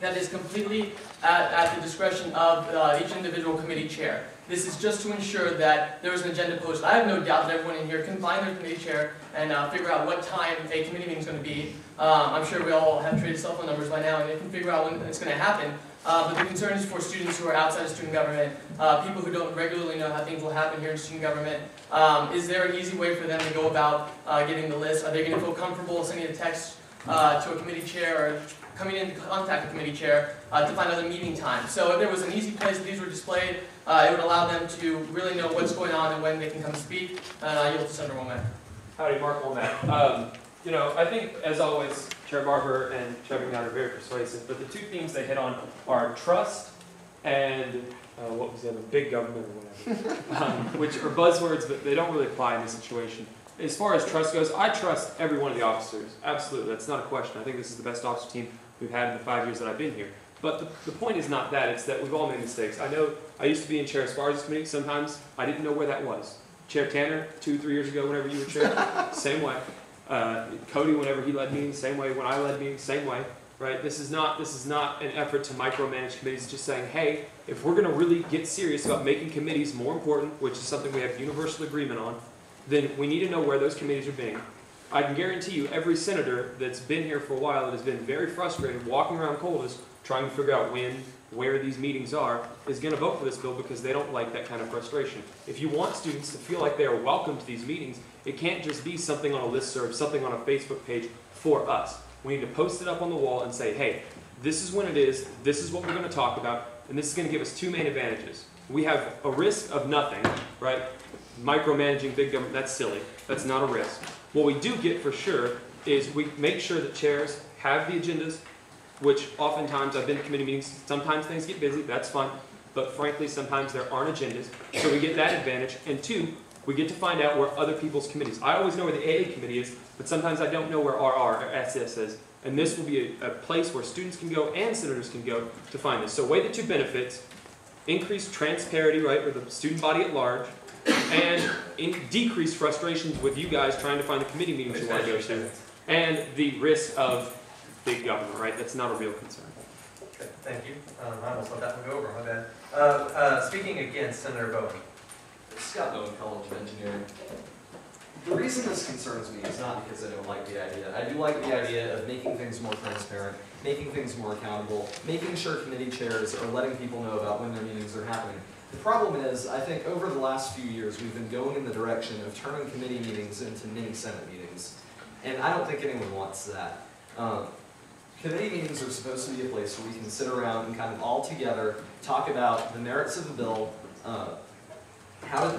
That is completely at the discretion of each individual committee chair. This is just to ensure that there is an agenda posted. I have no doubt that everyone in here can find their committee chair and figure out what time a committee meeting is going to be. I'm sure we all have traded cell phone numbers by now and they can figure out when it's going to happen. But the concern is for students who are outside of student government, people who don't regularly know how things will happen here in student government. Is there an easy way for them to go about getting the list? Are they going to feel comfortable sending a text to a committee chair or coming in to contact a committee chair to find out the meeting time? So if there was an easy place that these were displayed, it would allow them to really know what's going on and when they can come speak. And I yield to Senator Womack. Howdy, Mark Womack. You know, I think, as always, Chair Barber and Chair McKnight are very persuasive, but the two themes they hit on are trust and what was the other, big government or whatever, which are buzzwords, but they don't really apply in this situation. As far as trust goes, I trust every one of the officers. Absolutely, that's not a question. I think this is the best officer team we've had in the 5 years that I've been here. But the point is not that, it's that we've all made mistakes. I know I used to be in Chair Esparza's committee. Sometimes I didn't know where that was. Chair Tanner, 2-3 years ago, whenever you were chair, same way. Cody, whenever he led meetings, same way. When I led meetings, same way. Right? This is not an effort to micromanage committees. It's just saying, hey, if we're going to really get serious about making committees more important, which is something we have universal agreement on, then we need to know where those committees are being. I can guarantee you every senator that's been here for a while that has been very frustrated walking around Coldus trying to figure out where these meetings are is going to vote for this bill because they don't like that kind of frustration. If you want students to feel like they are welcome to these meetings, it can't just be something on a listserv, something on a Facebook page for us. We need to post it up on the wall and say, hey, this is when it is, this is what we're going to talk about, and this is going to give us two main advantages. We have a risk of nothing, right? Micromanaging big government, that's silly. That's not a risk. What we do get for sure is we make sure that chairs have the agendas, which oftentimes I've been to committee meetings, sometimes things get busy, that's fine, but frankly sometimes there aren't agendas, so we get that advantage. And two, we get to find out where other people's committees. I always know where the AA committee is, but sometimes I don't know where RR or SS is. And this will be a place where students can go and senators can go to find this. So weigh the two benefits, increase transparency, right, with the student body at large, and decrease frustrations with you guys trying to find the committee meetings you want to go to, and the risk of big government, right? That's not a real concern. Okay, thank you. I almost let that one go over, my bad. Speaking against Senator Bowen. Scott Bowen, College of Engineering. The reason this concerns me is not because I don't like the idea. I do like the idea of making things more transparent, making things more accountable, making sure committee chairs are letting people know about when their meetings are happening. The problem is, I think over the last few years, we've been going in the direction of turning committee meetings into mini Senate meetings. And I don't think anyone wants that. Committee meetings are supposed to be a place where we can sit around and kind of all together talk about the merits of the bill, how to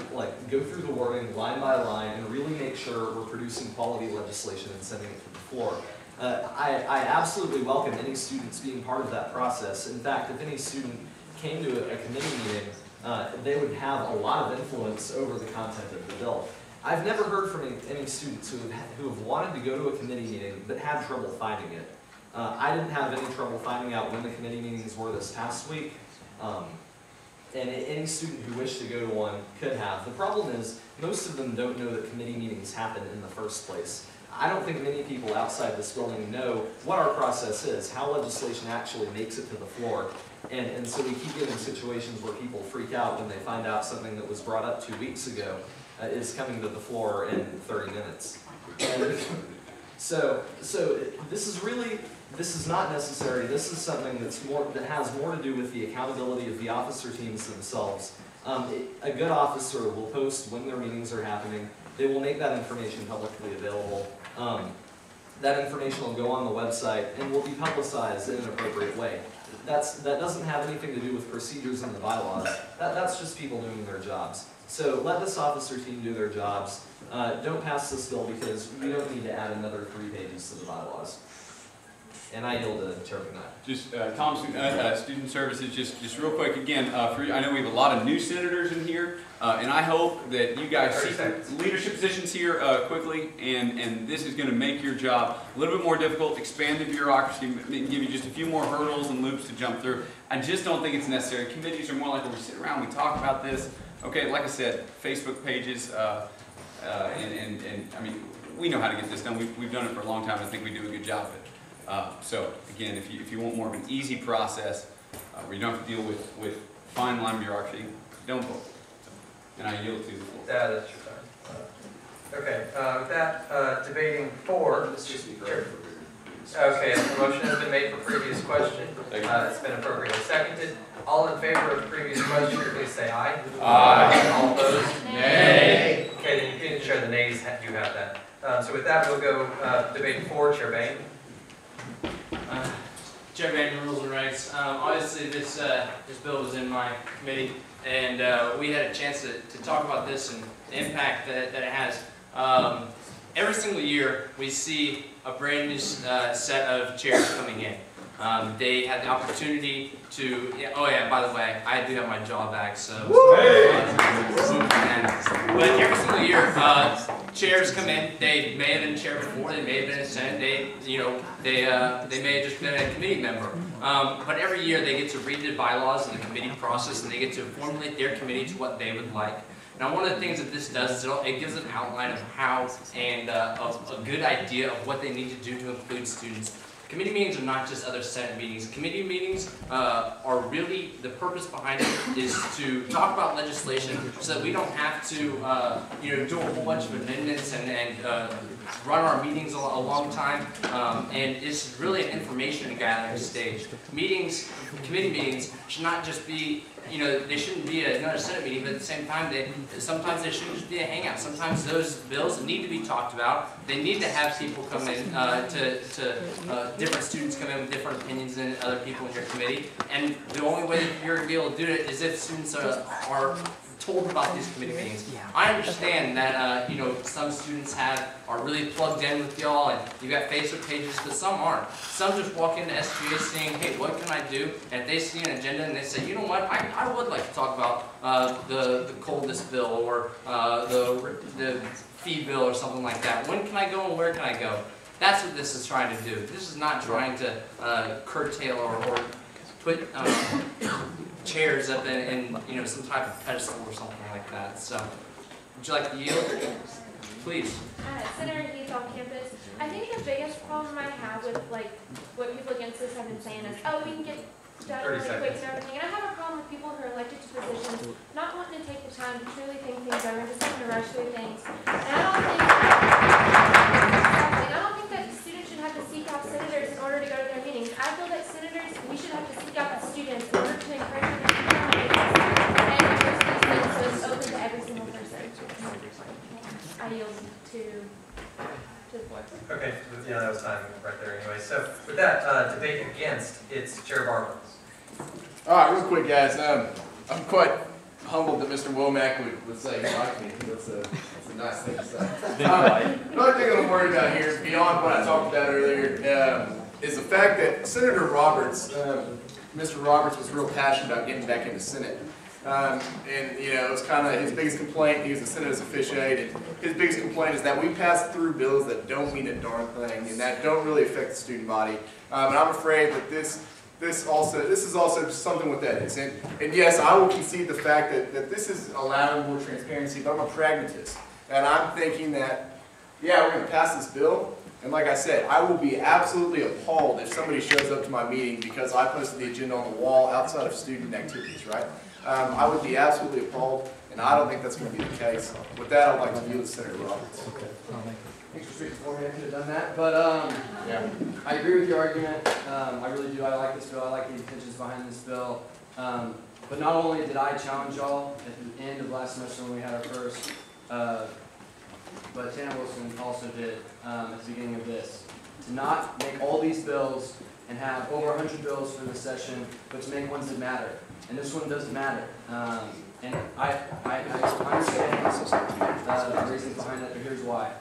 go through the wording line by line and really make sure we're producing quality legislation and sending it to the floor. I absolutely welcome any students being part of that process. In fact, if any student came to a committee meeting, they would have a lot of influence over the content of the bill. I've never heard from any students who have wanted to go to a committee meeting but had trouble finding it. I didn't have any trouble finding out when the committee meetings were this past week. And any student who wished to go to one could have. The problem is, most of them don't know that committee meetings happen in the first place. I don't think many people outside this building know what our process is, how legislation actually makes it to the floor. And so we keep getting situations where people freak out when they find out something that was brought up 2 weeks ago is coming to the floor in 30 minutes. And so this is not necessary. This is something that has more to do with the accountability of the officer teams themselves. A good officer will post when their meetings are happening. They will make that information publicly available. That information will go on the website and will be publicized in an appropriate way. That doesn't have anything to do with procedures in the bylaws. That's just people doing their jobs. So let this officer team do their jobs. Don't pass this bill because we don't need to add another 3 pages to the bylaws. And I yield to Chair McKnight. Just Tom, Student Services, just real quick again, I know we have a lot of new senators in here, and I hope that you guys see leadership positions here quickly, and this is going to make your job a little bit more difficult, expand the bureaucracy, give you just a few more hurdles and loops to jump through. I just don't think it's necessary. Committees are more like where we sit around, we talk about this. Okay, like I said, Facebook pages, and I mean, we know how to get this done. We've done it for a long time. I think we do a good job of it. So again, if you want more of an easy process where you don't have to deal with fine line bureaucracy, don't vote. So, and I yield to the floor. That's your time. Okay, with that, debating 4. Okay, a motion has been made for previous question. It's been appropriately seconded. All in favor of the previous question, please say aye. Aye. All opposed? Nay. Okay, then you can share the nays. You have that. So with that, we'll go debate 4. Chair Bain. Chair Bain, Rules and Regs. Obviously, this bill was in my committee, and we had a chance to talk about this and the impact that it has. Every single year, we see a brand new set of chairs coming in. They had the opportunity to, oh yeah, by the way, I do have my jaw back, so. But every single year, chairs come in, they may have been chair before, they may have been a senate, they may have just been a committee member. But every year they get to read the bylaws and the committee process, and they get to formulate their committee to what they would like. Now, one of the things that this does is it gives an outline of how and of a good idea of what they need to do to include students. Committee meetings are not just other Senate meetings. Committee meetings are really, the purpose behind it is to talk about legislation so that we don't have to do a whole bunch of amendments and run our meetings a long time. And it's really an information gathering stage. Meetings, committee meetings should not just be, they shouldn't be another Senate meeting, but at the same time, sometimes they shouldn't just be a hangout. Sometimes those bills need to be talked about. They need to have people come in, different students come in with different opinions than other people in your committee. And the only way that you're going to be able to do it is if students are told about these committee meetings. I understand that some students are really plugged in with y'all, and you got Facebook pages, but some aren't. Some just walk into SGA saying, "Hey, what can I do?" And if they see an agenda and they say, "You know what? I would like to talk about the coldest bill or the fee bill or something like that. When can I go and where can I go?" That's what this is trying to do. This is not trying to curtail or put chairs up in some type of pedestal or something like that. So, would you like to yield? Please. Senator Heath on campus. I think the biggest problem I have with what people against this have been saying is, oh, we can get done really quick and everything. And I have a problem with people who are elected to positions not wanting to take the time to truly think things over and just having to rush through things. And I don't think that students should have to seek out senators in order to go to their meetings. I feel that senators, we should have to seek out the students in order to encourage them to come to meetings and encourage these things so it's open to every single person. I yield to the floor. Okay, yeah, that was time right there anyway. So with that, debate against, it's Chair Barber. All right, real quick, guys. I'm quite humbled that Mr. Womack would say he liked me. That's a nice thing to say. Another thing I'm worried about here, beyond what I talked about earlier, is the fact that Senator Roberts, Mr. Roberts, was real passionate about getting back into Senate. And it was kind of his biggest complaint. He was a Senate's officiate, and his biggest complaint is that we pass through bills that don't mean a darn thing and that don't really affect the student body. And I'm afraid that this is also something with ethics. And yes, I will concede the fact that this is allowing more transparency, but I'm a pragmatist. And I'm thinking that, yeah, we're going to pass this bill. And like I said, I will be absolutely appalled if somebody shows up to my meeting because I posted the agenda on the wall outside of student activities, right? I would be absolutely appalled, and I don't think that's going to be the case. With that, I'd like to yield to Senator Roberts. Okay. Thanks for speaking for me. I could have done that, but yeah. I agree with your argument. I really do. I like this bill. I like the intentions behind this bill. But not only did I challenge y'all at the end of last semester when we had our first, but Tana Wilson also did at the beginning of this, to not make all these bills and have over 100 bills for the session, but to make ones that matter. And this one doesn't matter. And I understand the reasons behind that, but here's why.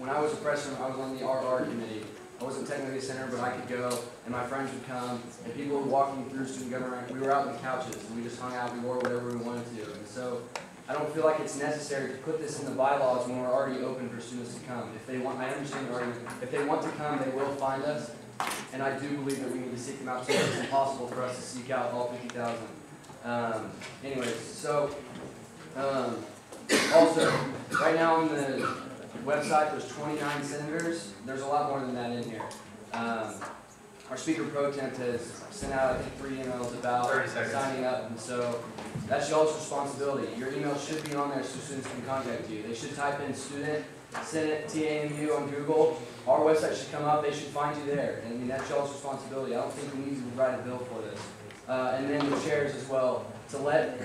When I was a freshman, I was on the RR committee. I wasn't technically a senator, but I could go, and my friends would come, and people would walk me through student government. We were out on the couches, and we just hung out, we wore whatever we wanted to. And so I don't feel like it's necessary to put this in the bylaws when we're already open for students to come. If they want, I understand the argument. If they want to come, they will find us. And I do believe that we need to seek them out so it's impossible for us to seek out all 50,000. Anyways, so also, right now on the website there's 29 senators. There's a lot more than that in here. Our Speaker Pro Temp has sent out, I think, 3 emails about signing up, and so that's y'all's responsibility. Your email should be on there so students can contact you. They should type in student, Senate, TAMU on Google. Our website should come up, they should find you there. And I mean, that's y'all's responsibility. I don't think we need to write a bill for this. And then the chairs as well, to let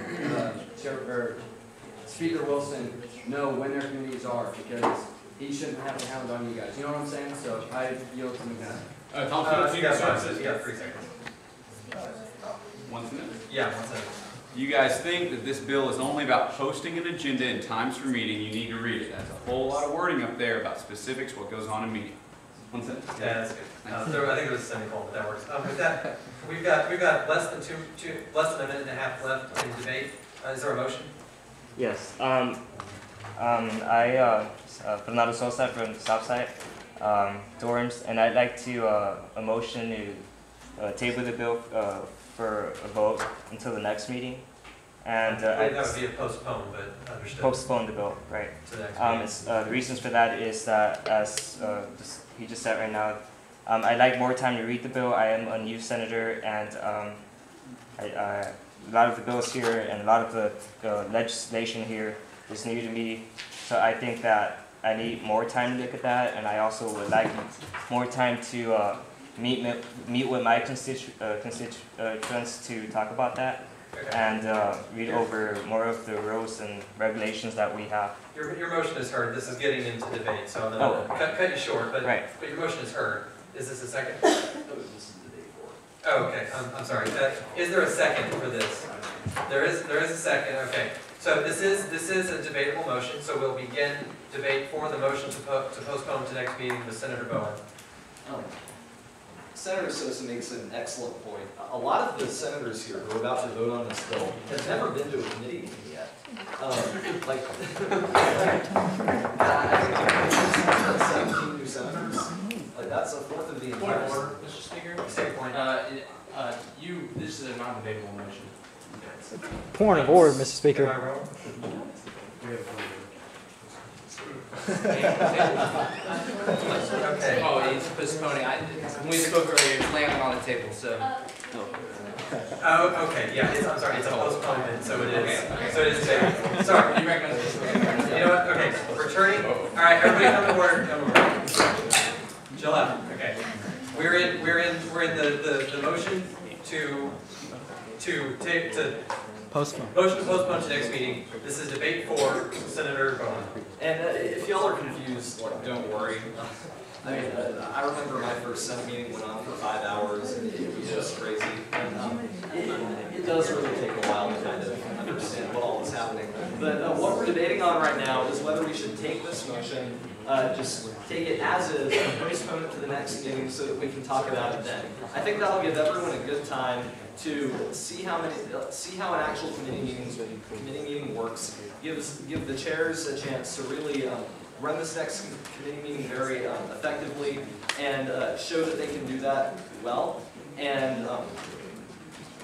Speaker Wilson know when their committees are, because he shouldn't have to hound on you guys. You know what I'm saying? So I yield to McNabb. You got 3 seconds. 1 minute? Yeah, 1 second. you guys think that this bill is only about posting an agenda and times for meeting, you need to read it. That's a whole lot of wording up there about specifics, what goes on in meeting. One sentence. Yeah, that's good. I think it was a semicolon, but that works. With that, we've got less than a minute and a half left in debate. Is there a motion? Yes. Fernando Sosa from the Southside dorms, and I'd like to a motion to table the bill for a vote until the next meeting. And that would be a postpone, but understood. Postpone the bill, right? To the next meeting. The reasons for that is that, as he just said right now, I'd like more time to read the bill. I am a new senator, and a lot of the bills here and a lot of the legislation here is new to me. So I think that I need more time to look at that, and I also would like more time to meet with my constituents to talk about that, and read over more of the rules and regulations that we have. Your motion is heard. This is getting into debate, so I'm going to cut you short, but your motion is heard. Is this a second? Oh, okay. I'm sorry. Is there a second for this? There is a second. Okay. So this is a debatable motion. So we'll begin debate for the motion to postpone to next meeting with Senator Bowen. Senator Sosa makes an excellent point. A lot of the senators here who are about to vote on this bill have never been to a committee meeting yet. I think 17 new senators. That's a fourth of the entire. Point of order, Mr. Speaker. Same point. This is a non-debatable motion. Point of order, Mr. Speaker. Am I wrong? Okay. Oh, he's postponing. When we spoke earlier, it's laying on the table, so. Oh, okay. Yeah, I'm sorry. It's a postponement, so it is. So it is tabled. Sorry. You recommend this? You know what? Okay. Returning. All right. Everybody, come to order. Come to order. Chill out. Okay. We're in the motion to postpone. Motion to postpone to next meeting. This is debate for Senator Bowen. And if y'all are confused, don't worry. I mean, I remember my first Senate meeting went on for 5 hours, and it was just crazy. And it does really take a while to kind of understand what all is happening. But what we're debating on right now is whether we should take this motion, just take it as is, and postpone it to the next meeting so that we can talk about it then. I think that'll give everyone a good time to see how an actual committee meeting works. Give the chairs a chance to really run this next committee meeting very effectively and show that they can do that well. And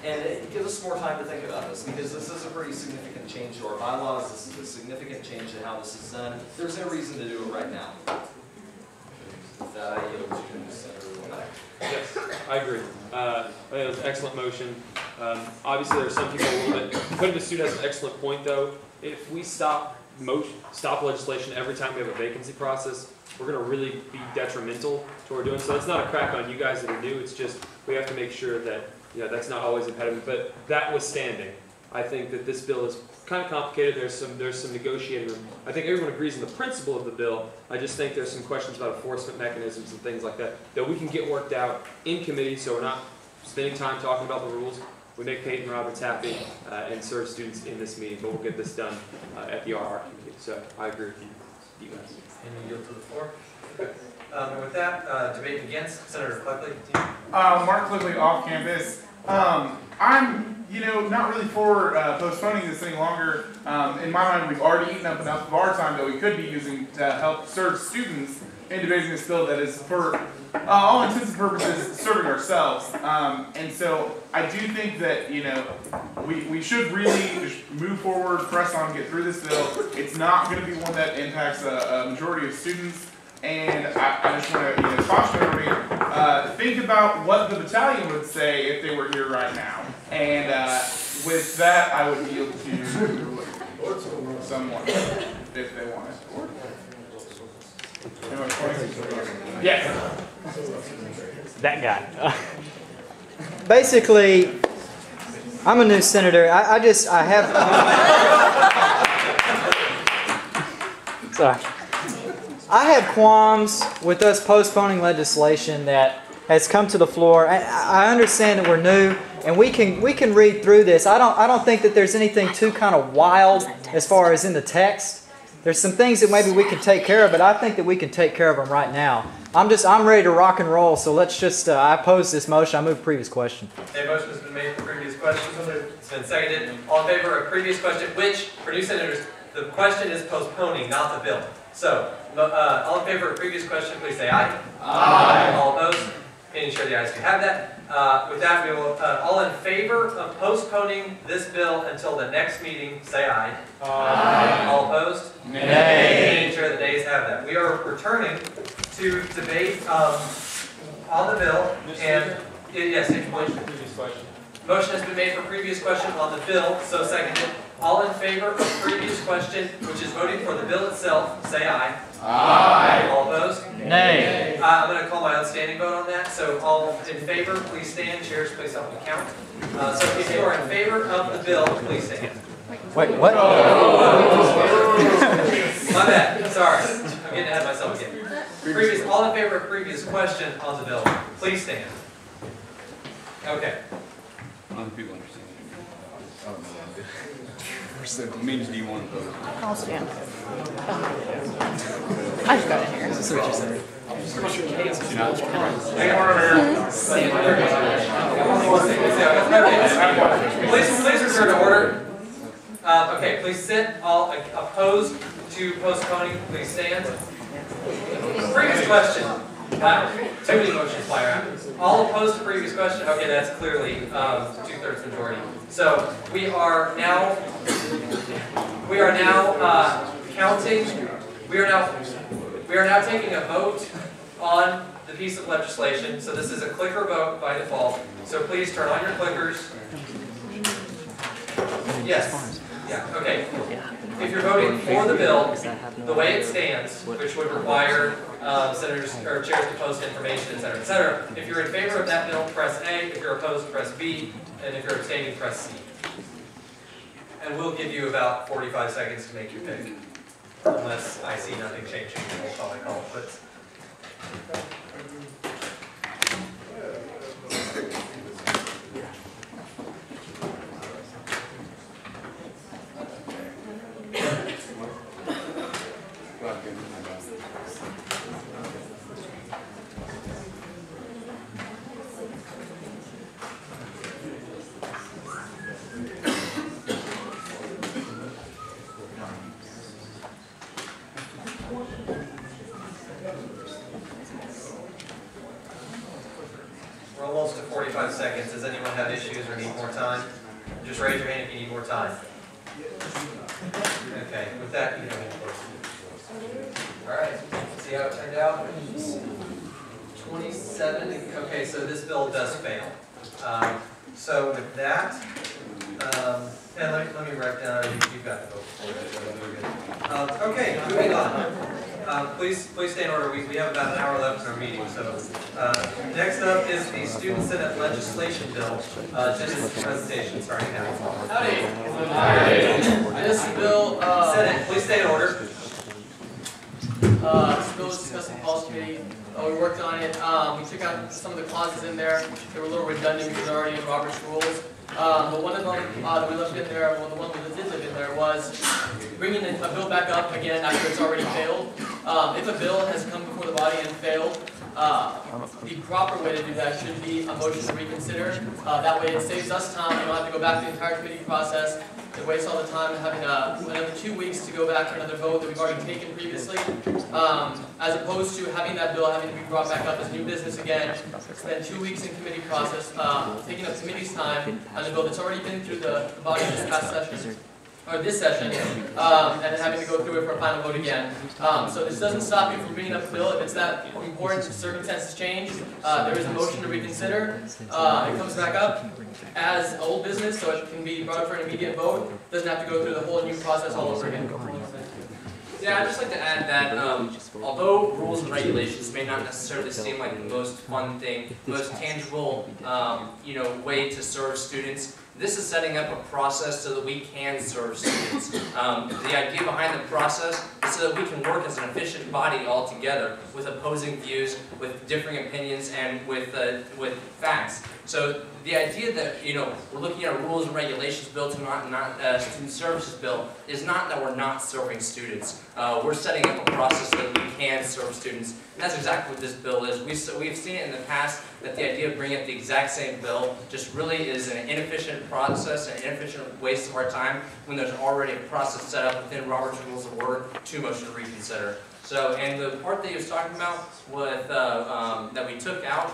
it gives us more time to think about this, because this is a pretty significant change to our bylaws. This is a significant change to how this is done. There's no reason to do it right now. With that, I yield to Senator Womack. Yes, I agree. I think it was an excellent motion. Obviously, there are some people a little bit. Quentin Massoud has an excellent point, though. If we stop legislation every time we have a vacancy process, we're going to really be detrimental to what we're doing. So that's not a crack on you guys that are new. It's just we have to make sure that that's not always an impediment. But that withstanding, I think that this bill is kind of complicated. There's some negotiating room. I think everyone agrees on the principle of the bill. I just think there's some questions about enforcement mechanisms and things like that that we can get worked out in committee, so we're not spending time talking about the rules. We make Peyton Roberts happy and serve students in this meeting, but we'll get this done at the RR committee. So I agree with you guys. And you yield to the floor. Okay. And with that, debate begins. Senator Cleckley. Mark Cleckley, off campus. I'm, not really for postponing this any longer. In my mind, we've already eaten up enough of our time that we could be using to help serve students in debating this bill that is, for all intents and purposes, serving ourselves. And so I do think that, we should really move forward, press on, get through this bill. It's not going to be one that impacts a majority of students. And I just want to caution everybody, think about what the battalion would say if they were here right now. And with that, I would yield to someone if they want it. Yes. That guy. Basically, I'm a new senator. I have. Sorry. I have qualms with us postponing legislation that has come to the floor. I understand that we're new and we can read through this. I don't think that there's anything too kind of wild as far as in the text. There's some things that maybe we can take care of, but I think that we can take care of them right now. I'm ready to rock and roll, so let's just, I oppose this motion. I move previous question. Okay, motion has been made for previous question. It's been seconded. All in favor of previous question, which, for new senators, the question is postponing, not the bill. So, all in favor of previous question, please say aye. Aye. All opposed? Can you share the ayes? We have that. With that, we will, all in favor of postponing this bill until the next meeting, say aye. Aye. All opposed? Nay. Can you share the nays? Have that. We are returning to debate on the bill, and yes, motion has been made for previous question on the bill, so seconded. All in favor of previous question, which is voting for the bill itself, say aye. Aye. All opposed? Nay. I'm going to call my outstanding vote on that. So all in favor, please stand. Chairs, please help me count. So if you are in favor of the bill, please stand. Wait, what? My bad. Sorry. I'm getting ahead of myself again. All in favor of previous question on the bill, please stand. Okay. Other people understand. It means do you want to vote? I'll stand. I just got in here. That's what you said. Please return to order. Okay, please sit. All opposed to postponing, please stand. Previous question. Wow, too many motions fly around. All opposed to previous question? Okay, that's clearly 2/3 majority. So we are now counting. We are now taking a vote on the piece of legislation. So this is a clicker vote by default. So please turn on your clickers. Yes. Yeah. Okay. If you're voting for the bill, the way it stands, which would require senators or chairs to post information, et cetera, et cetera. If you're in favor of that bill, press A. If you're opposed, press B. And if you're abstaining, press C. And we'll give you about 45 seconds to make your pick. Unless I see nothing changing, we'll probably call it quits. We're almost to 45 seconds. Does anyone have issues or need more time? Just raise your hand if you need more time. Okay, with that, you don't have to. All right, let's see how it turned out. 27. Okay, so this bill does fail. So with that, and let me write down. You've got the vote. Okay, moving on. Please stay in order. We have about an hour left in our meeting. So next up is the Student Senate Legislation Bill. Just a presentation starting now. Howdy. This bill. Senate, please stay in order. This bill was discussed in the Policy Committee. We worked on it. We took out some of the clauses in there. They were a little redundant because they're already in Robert's rules. But one of them that we left in there, well, the one we did leave in there was bringing a bill back up again after it's already failed. If a bill has come before the body and failed, the proper way to do that should be a motion to reconsider. That way it saves us time. We don't have to go back to the entire committee process. It wastes all the time of having another 2 weeks to go back to another vote that we've already taken previously, as opposed to having that bill having to be brought back up as new business again, spend 2 weeks in committee process, taking up committee's time on a bill that's already been through the body this past session, or this session, and then having to go through it for a final vote again. So this doesn't stop you from bringing up the bill. If it's that important, circumstances change, there is a motion to reconsider. It comes back up as old business, so it can be brought up for an immediate vote. Doesn't have to go through the whole new process all over again. Yeah, I'd just like to add that although rules and regulations may not necessarily seem like the most fun thing, the most tangible way to serve students, This is setting up a process so that we can serve students. The idea behind the process is so that we can work as an efficient body all together with opposing views, with differing opinions, and with facts. So the idea that we're looking at a rules and regulations bill to not student services bill is not that we're not serving students. We're setting up a process so that we can serve students. And that's exactly what this bill is. We've seen it in the past that the idea of bringing up the exact same bill just really is an inefficient process, an inefficient waste of our time when there's already a process set up within Robert's Rules of Order to motion to reconsider. So, and the part that he was talking about with, that we took out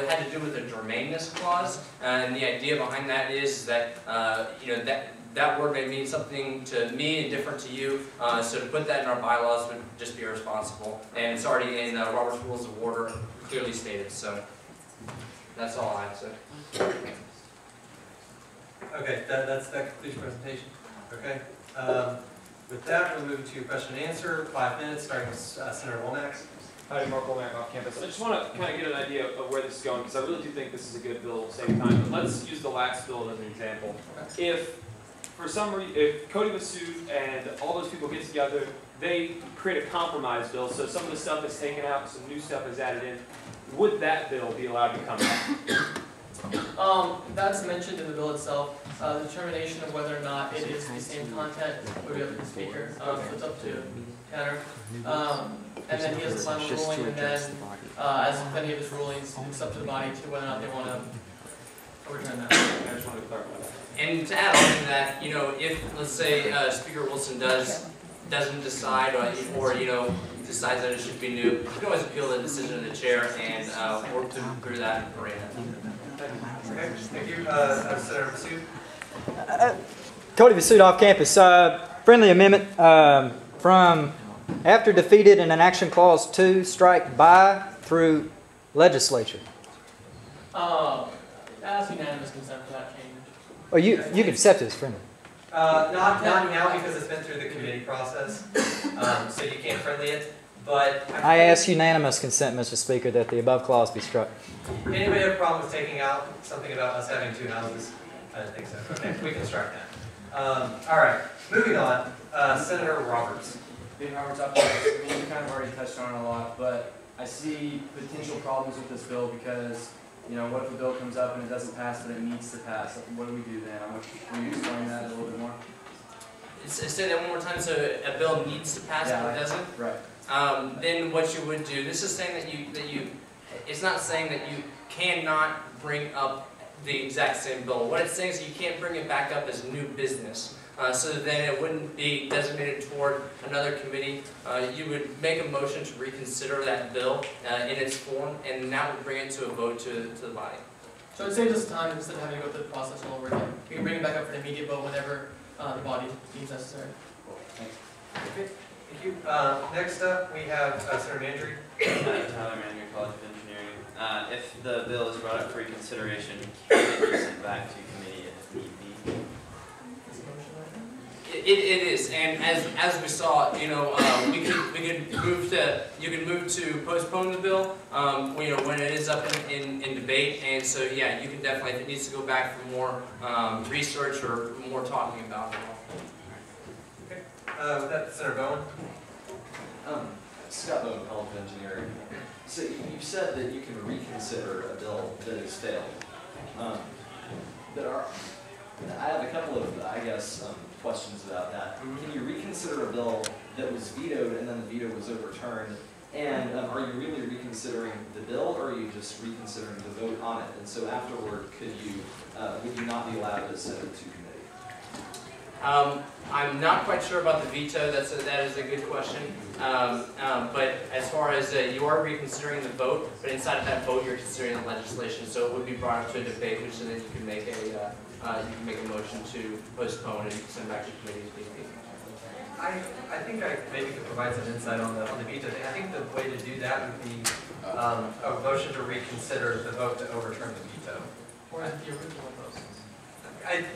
had to do with the germaneness clause, and the idea behind that is that that word may mean something to me and different to you, so to put that in our bylaws would just be irresponsible, and it's already in Robert's Rules of Order clearly stated. So that's all I have to say. Okay, that concludes your presentation. Okay. With that, we'll move to question and answer. 5 minutes, starting with Senator Womack. Hi, Mark Womack off campus. I just want to kind of get an idea of where this is going, because I really do think this is a good bill at the same time. But let's use the last bill as an example. If, for some reason, if Cody Massoud and all those people get together, they create a compromise bill, so some of the stuff is taken out, some new stuff is added in, would that bill be allowed to come out? That's mentioned in the bill itself. The determination of whether or not it is the same content would be up to the speaker. So it's up to Tanner. And then he has the final ruling, and then as with any of his rulings, it's up to the body to whether or not they want to overturn that. I just wanted to clarify that. And to add on to that, if let's say Speaker Wilson doesn't decide or decides that it should be new, you can always appeal the decision of the chair and work through that arena. Okay, thank you. Senator Massoud. Cody Massoud off campus. Friendly amendment from after defeated in an action clause 2, strike by through legislature. Ask unanimous consent for that change. Oh, you can accept it as friendly. Not now because it's been through the committee process, so you can't friendly it. But I ask unanimous consent, Mr. Speaker, that the above clause be struck. Anybody have a problem with taking out something about us having 2 houses? I didn't think so. Okay, we can strike that. All right, moving on. Senator Roberts. Ben Roberts up there. We kind of already touched on it a lot, but I see potential problems with this bill because, what if a bill comes up and it doesn't pass, but it needs to pass? What do we do then? Can you explain that a little bit more? Say that one more time. So a bill needs to pass, but it doesn't. Right. Then what you would do. This is saying that you. It's not saying that you cannot bring up the exact same bill. What it's saying is you can't bring it back up as new business. So then it wouldn't be designated toward another committee. You would make a motion to reconsider that bill in its form, and that would bring it to a vote to the body. So it saves us time instead of having to go through the process all over again. We can bring it back up for an immediate vote whenever the body deems necessary. Okay, thank you. Next up, we have Senator Mandry. Tyler Mandry, College of Engineering. If the bill is brought up for reconsideration, can it be sent back to committee if need be? It is, and as we saw, we could move to postpone the bill, when it is up in debate, and so yeah, you can definitely, if it needs to go back for more research or more talking about it. Okay, with that, Senator Bowen. Scott Bowen, College of Engineering. So you said that you can reconsider a bill that has failed. I have a couple of, questions about that. Can you reconsider a bill that was vetoed and then the veto was overturned? And are you really reconsidering the bill, or are you just reconsidering the vote on it? And so afterward, would you not be allowed to send it to committee? I'm not quite sure about the veto. That is a good question. But as far as you are reconsidering the vote, but inside of that vote, you're considering the legislation. So it would be brought up to a debate, which then you can make a motion to postpone and send back to committee if need be. I think I maybe could provide some insight on the veto thing. I think the way to do that would be a motion to reconsider the vote to overturn the veto. Or the original vote.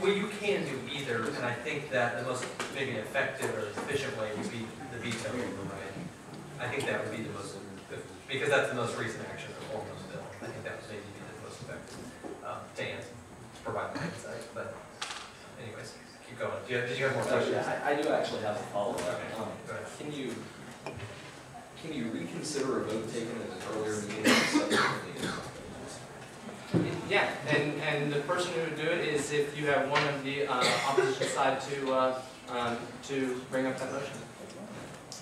Well, you can do either, and I think that the most maybe effective or efficient way would be the veto. Right? I think that would be the most, because that's the most recent action of almost bill. I think that would maybe be the most effective to provide my insight. But keep going. Did you have more questions? Yeah, I do actually have a follow-up. Okay, go ahead. Can you reconsider a vote taken at an earlier meeting of the subcommittee? Yeah, and the person who would do it is if you have one of the opposition side to bring up that motion.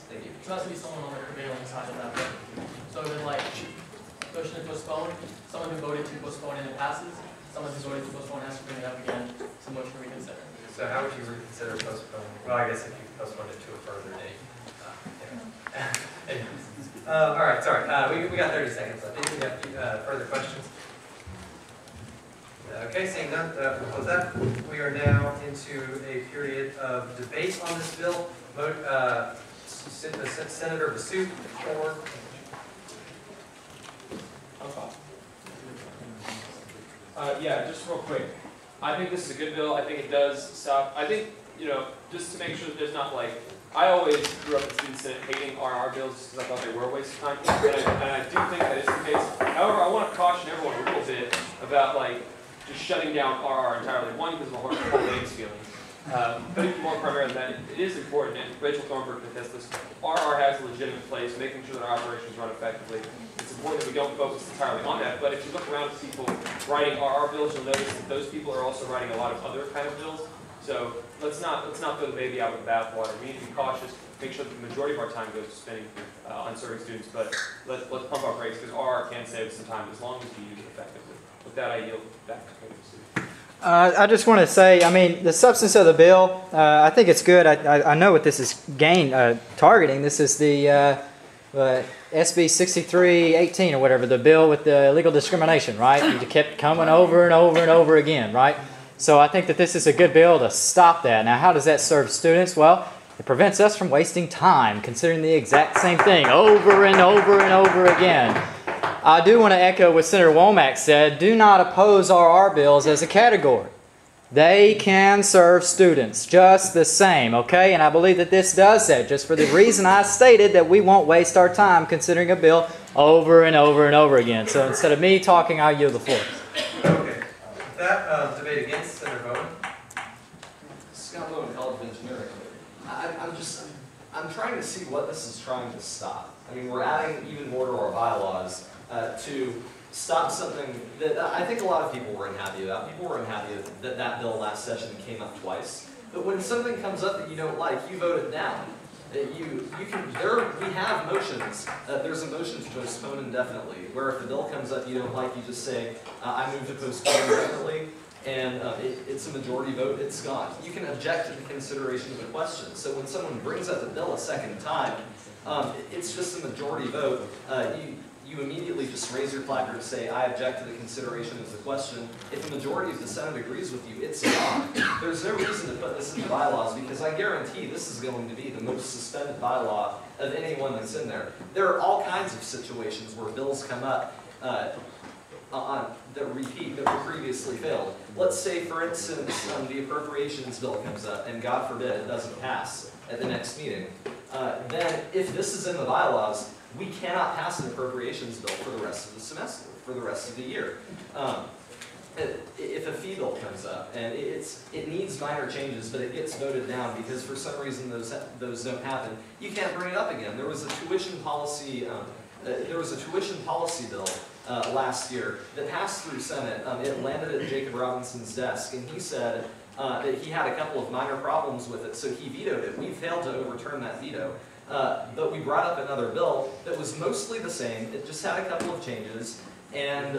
Thank you. It must be someone on the prevailing side of that vote. So if it's like motion to postpone, someone who voted to postpone and it passes, someone who voted to postpone has to bring it up again, so motion to reconsider. So how would you reconsider postponing? Well, I guess if you postponed it to a further date. All right, sorry. We got 30 seconds left. If you have further questions. Okay, seeing none, we'll close that. We are now into a period of debate on this bill. Senator Basu for. Yeah, just real quick. I think this is a good bill. I think it does stop. I think, just to make sure that there's not like, I always grew up in student senate hating RR bills just because I thought they were a waste of time. And I do think that is the case. However, I want to caution everyone a little bit about like just shutting down RR entirely. One, because of my whole Dave's feeling. But even more primarily than that, it is important, and Rachel Thornburg can attest this, RR has a legitimate place, making sure that our operations run effectively. It's important that we don't focus entirely on that, but if you look around at people writing RR bills, you'll notice that those people are also writing a lot of other kind of bills. So let's not throw the baby out with the bathwater. We need to be cautious, make sure that the majority of our time goes to spending on serving students, but let's pump our brakes, because RR can save us some time as long as we use it effectively. With that, I yield back to Steve. I just want to say, I mean, the substance of the bill, I think it's good. I know what this is targeting. This is the SB 6318 or whatever, the bill with the illegal discrimination, right? You kept coming over and over and over again, right? So I think that this is a good bill to stop that. Now, how does that serve students? Well, it prevents us from wasting time considering the exact same thing over and over and over again. I do want to echo what Senator Womack said. Do not oppose RR bills as a category. They can serve students just the same, okay? And I believe that this does that, just for the reason I stated, that we won't waste our time considering a bill over and over and over again. So instead of me talking, I'll yield the floor. Okay. That debate against Senator Bowen. Scott Bowen, College of Engineering. I'm trying to see what this is trying to stop. I mean, we're adding even more to our bylaws to stop something that I think a lot of people were unhappy about. People were unhappy that bill last session came up twice. But when something comes up that you don't like, you vote it down. We have motions. There's a motion to postpone indefinitely, where if the bill comes up you don't like, you just say, I move to postpone indefinitely, and it's a majority vote, it's gone. You can object to the consideration of a question. So when someone brings up the bill a second time, it's just a majority vote. You immediately just raise your placard and say, I object to the consideration of the question. If the majority of the Senate agrees with you, it's gone. There's no reason to put this in the bylaws, because I guarantee this is going to be the most suspended bylaw of anyone that's in there. There are all kinds of situations where bills come up that repeat, that were previously failed. Let's say, for instance, the appropriations bill comes up, and God forbid it doesn't pass at the next meeting. Then, if this is in the bylaws, we cannot pass an appropriations bill for the rest of the semester, for the rest of the year. If a fee bill comes up and it needs minor changes, but it gets voted down because for some reason those don't happen, you can't bring it up again. There was a tuition policy. Bill last year that passed through Senate. It landed at Jacob Robinson's desk, and he said that he had a couple of minor problems with it, so he vetoed it. We failed to overturn that veto. But we brought up another bill that was mostly the same. It just had a couple of changes, and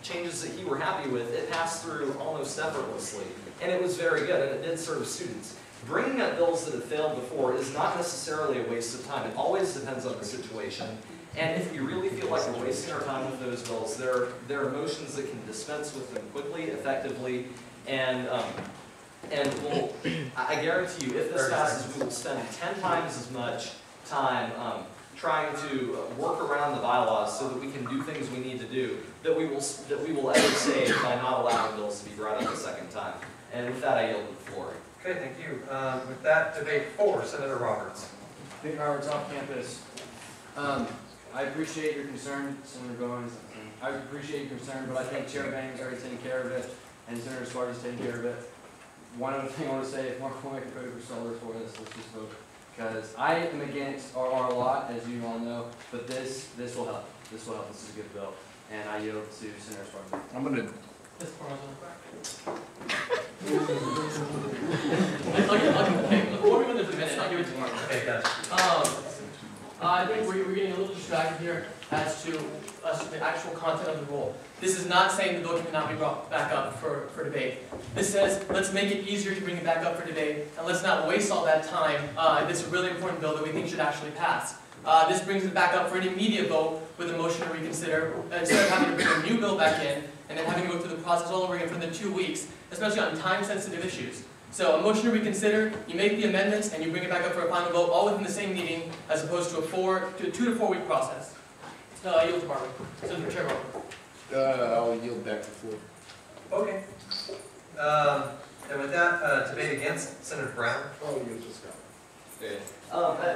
changes that he were happy with. It passed through almost effortlessly, and it was very good, and it did serve students. Bringing up bills that have failed before is not necessarily a waste of time. It always depends on the situation. And if we really feel like we're wasting our time with those bills, there are motions that can dispense with them quickly, effectively, and I guarantee you, if this passes, we will spend 10 times as much time trying to work around the bylaws so that we can do things we need to do that we will ever save by not allowing bills to be brought up a second time. And with that, I yield the floor. Okay, thank you. With that, debate 4, Senator Roberts. Dick Roberts, off campus. I appreciate your concern, Senator Goins. I appreciate your concern, but I think Chair Bangs already taken care of it, and Senator Sparty's taken care of it. one other thing I want to say, if Mark Womack and Cody Burstall are for this, let's just vote. Because I am against RR a lot, as you all know, but this will help. This will help. This is a good bill. And I yield to Senator Sparkman. I'm going to... Before we go into the minute, I'll give it to Mark. Okay, gotcha. I think we're getting a little distracted here as to the actual content of the rule. This is not saying the bill cannot be brought back up for debate. This says, let's make it easier to bring it back up for debate, and let's not waste all that time. This is a really important bill that we think should actually pass. This brings it back up for an immediate vote with a motion to reconsider, instead of having to bring a new bill back in, and then having to go through the process all over again for the 2 weeks, especially on time-sensitive issues. So a motion to reconsider, you make the amendments, and you bring it back up for a final vote, all within the same meeting, as opposed to a 2 to 4 week process. I yield to Barbara. So the Chair Barbara. I'll yield back the floor. Okay. And with that, debate against, Senator Brown. Oh, you just got it.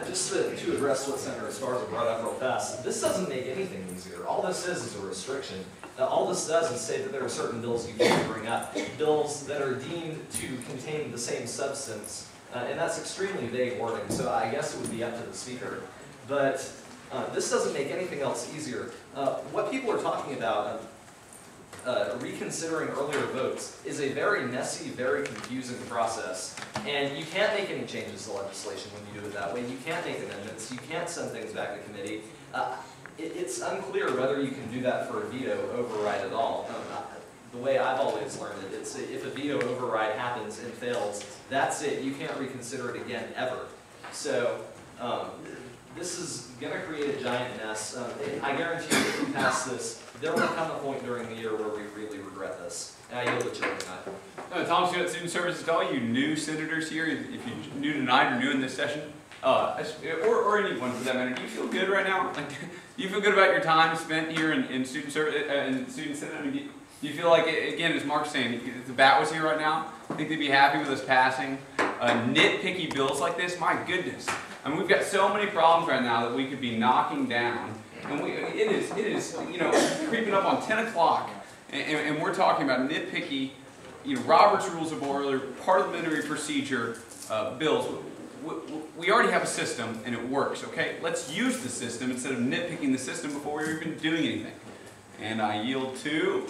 Just to address what Senator Esparza brought up real fast, this doesn't make anything easier. All this is a restriction. All this does is say that there are certain bills you can't bring up, bills that are deemed to contain the same substance, and that's extremely vague wording, so I guess it would be up to the Speaker. But this doesn't make anything else easier. What people are talking about, reconsidering earlier votes, is a very messy, very confusing process. And you can't make any changes to legislation when you do it that way. You can't make amendments. You can't send things back to committee. It's unclear whether you can do that for a veto override at all. The way I've always learned it, it's if a veto override happens and fails, that's it. You can't reconsider it again, ever. So this is going to create a giant mess. I guarantee you if we pass this, there will come a point during the year where we really regret this. And I yield to Chairman Knight. Thomas, you got Student Services, to all you new senators here, if you're new tonight or new in this session, or anyone for that matter, do you feel good right now? Like, do you feel good about your time spent here in Student Service, in Student Senate? I mean, do you feel like, again, as Mark's saying, if the bat was here right now, I think they'd be happy with us passing nitpicky bills like this? My goodness. I mean, we've got so many problems right now that we could be knocking down. And it is, you know, creeping up on 10 o'clock, and we're talking about nitpicky, you know, Robert's Rules of Order, parliamentary procedure bills. We already have a system, and it works, okay? Let's use the system instead of nitpicking the system before we're even doing anything. And I yield to...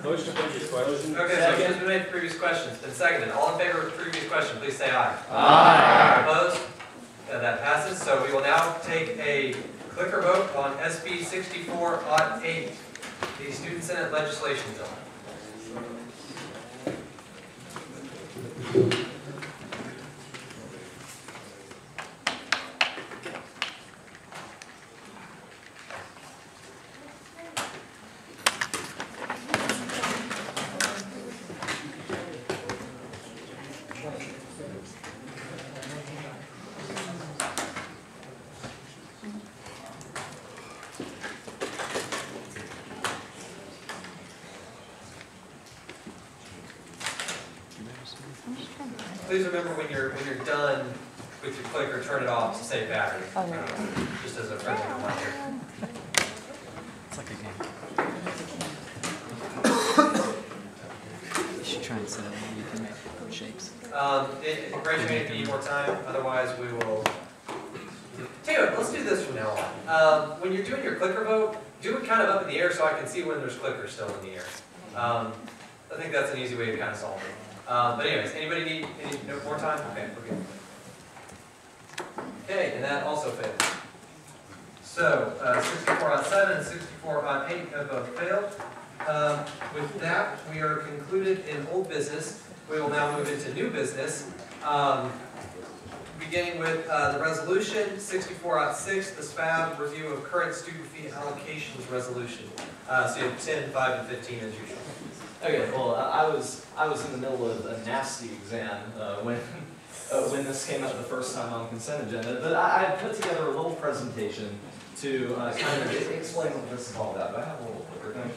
Motion to previous question. Okay, so motion's been made for previous questions. Been seconded. All in favor of the previous question, please say aye. Aye. Opposed? That passes. So we will now take a clicker vote on SB 64-8, the Student Senate legislation bill. Please remember when you're done with your clicker, turn it off to save battery. Just as a friendly reminder. It's like a game. You should try and set it where you can make shapes. Rachel may need more time, otherwise we will. Tell you what, let's do this from now on. When you're doing your clicker vote, do it kind of up in the air so I can see when there's clickers still in the air. I think that's an easy way to kind of solve it. But anyways, anybody need more time? Okay, we're good. Okay, and that also failed. So 64-7 and 64-8 have both failed. With that, we are concluded in old business. We will now move into new business. Beginning with the resolution 64-6, the SPAB review of current student fee allocations resolution. So you have 10, 5, and 15 as usual. Okay, well, I was in the middle of a nasty exam when this came up the first time on consent agenda, but I put together a little presentation to kind of explain what this is all about. Do I have a little clicker thing?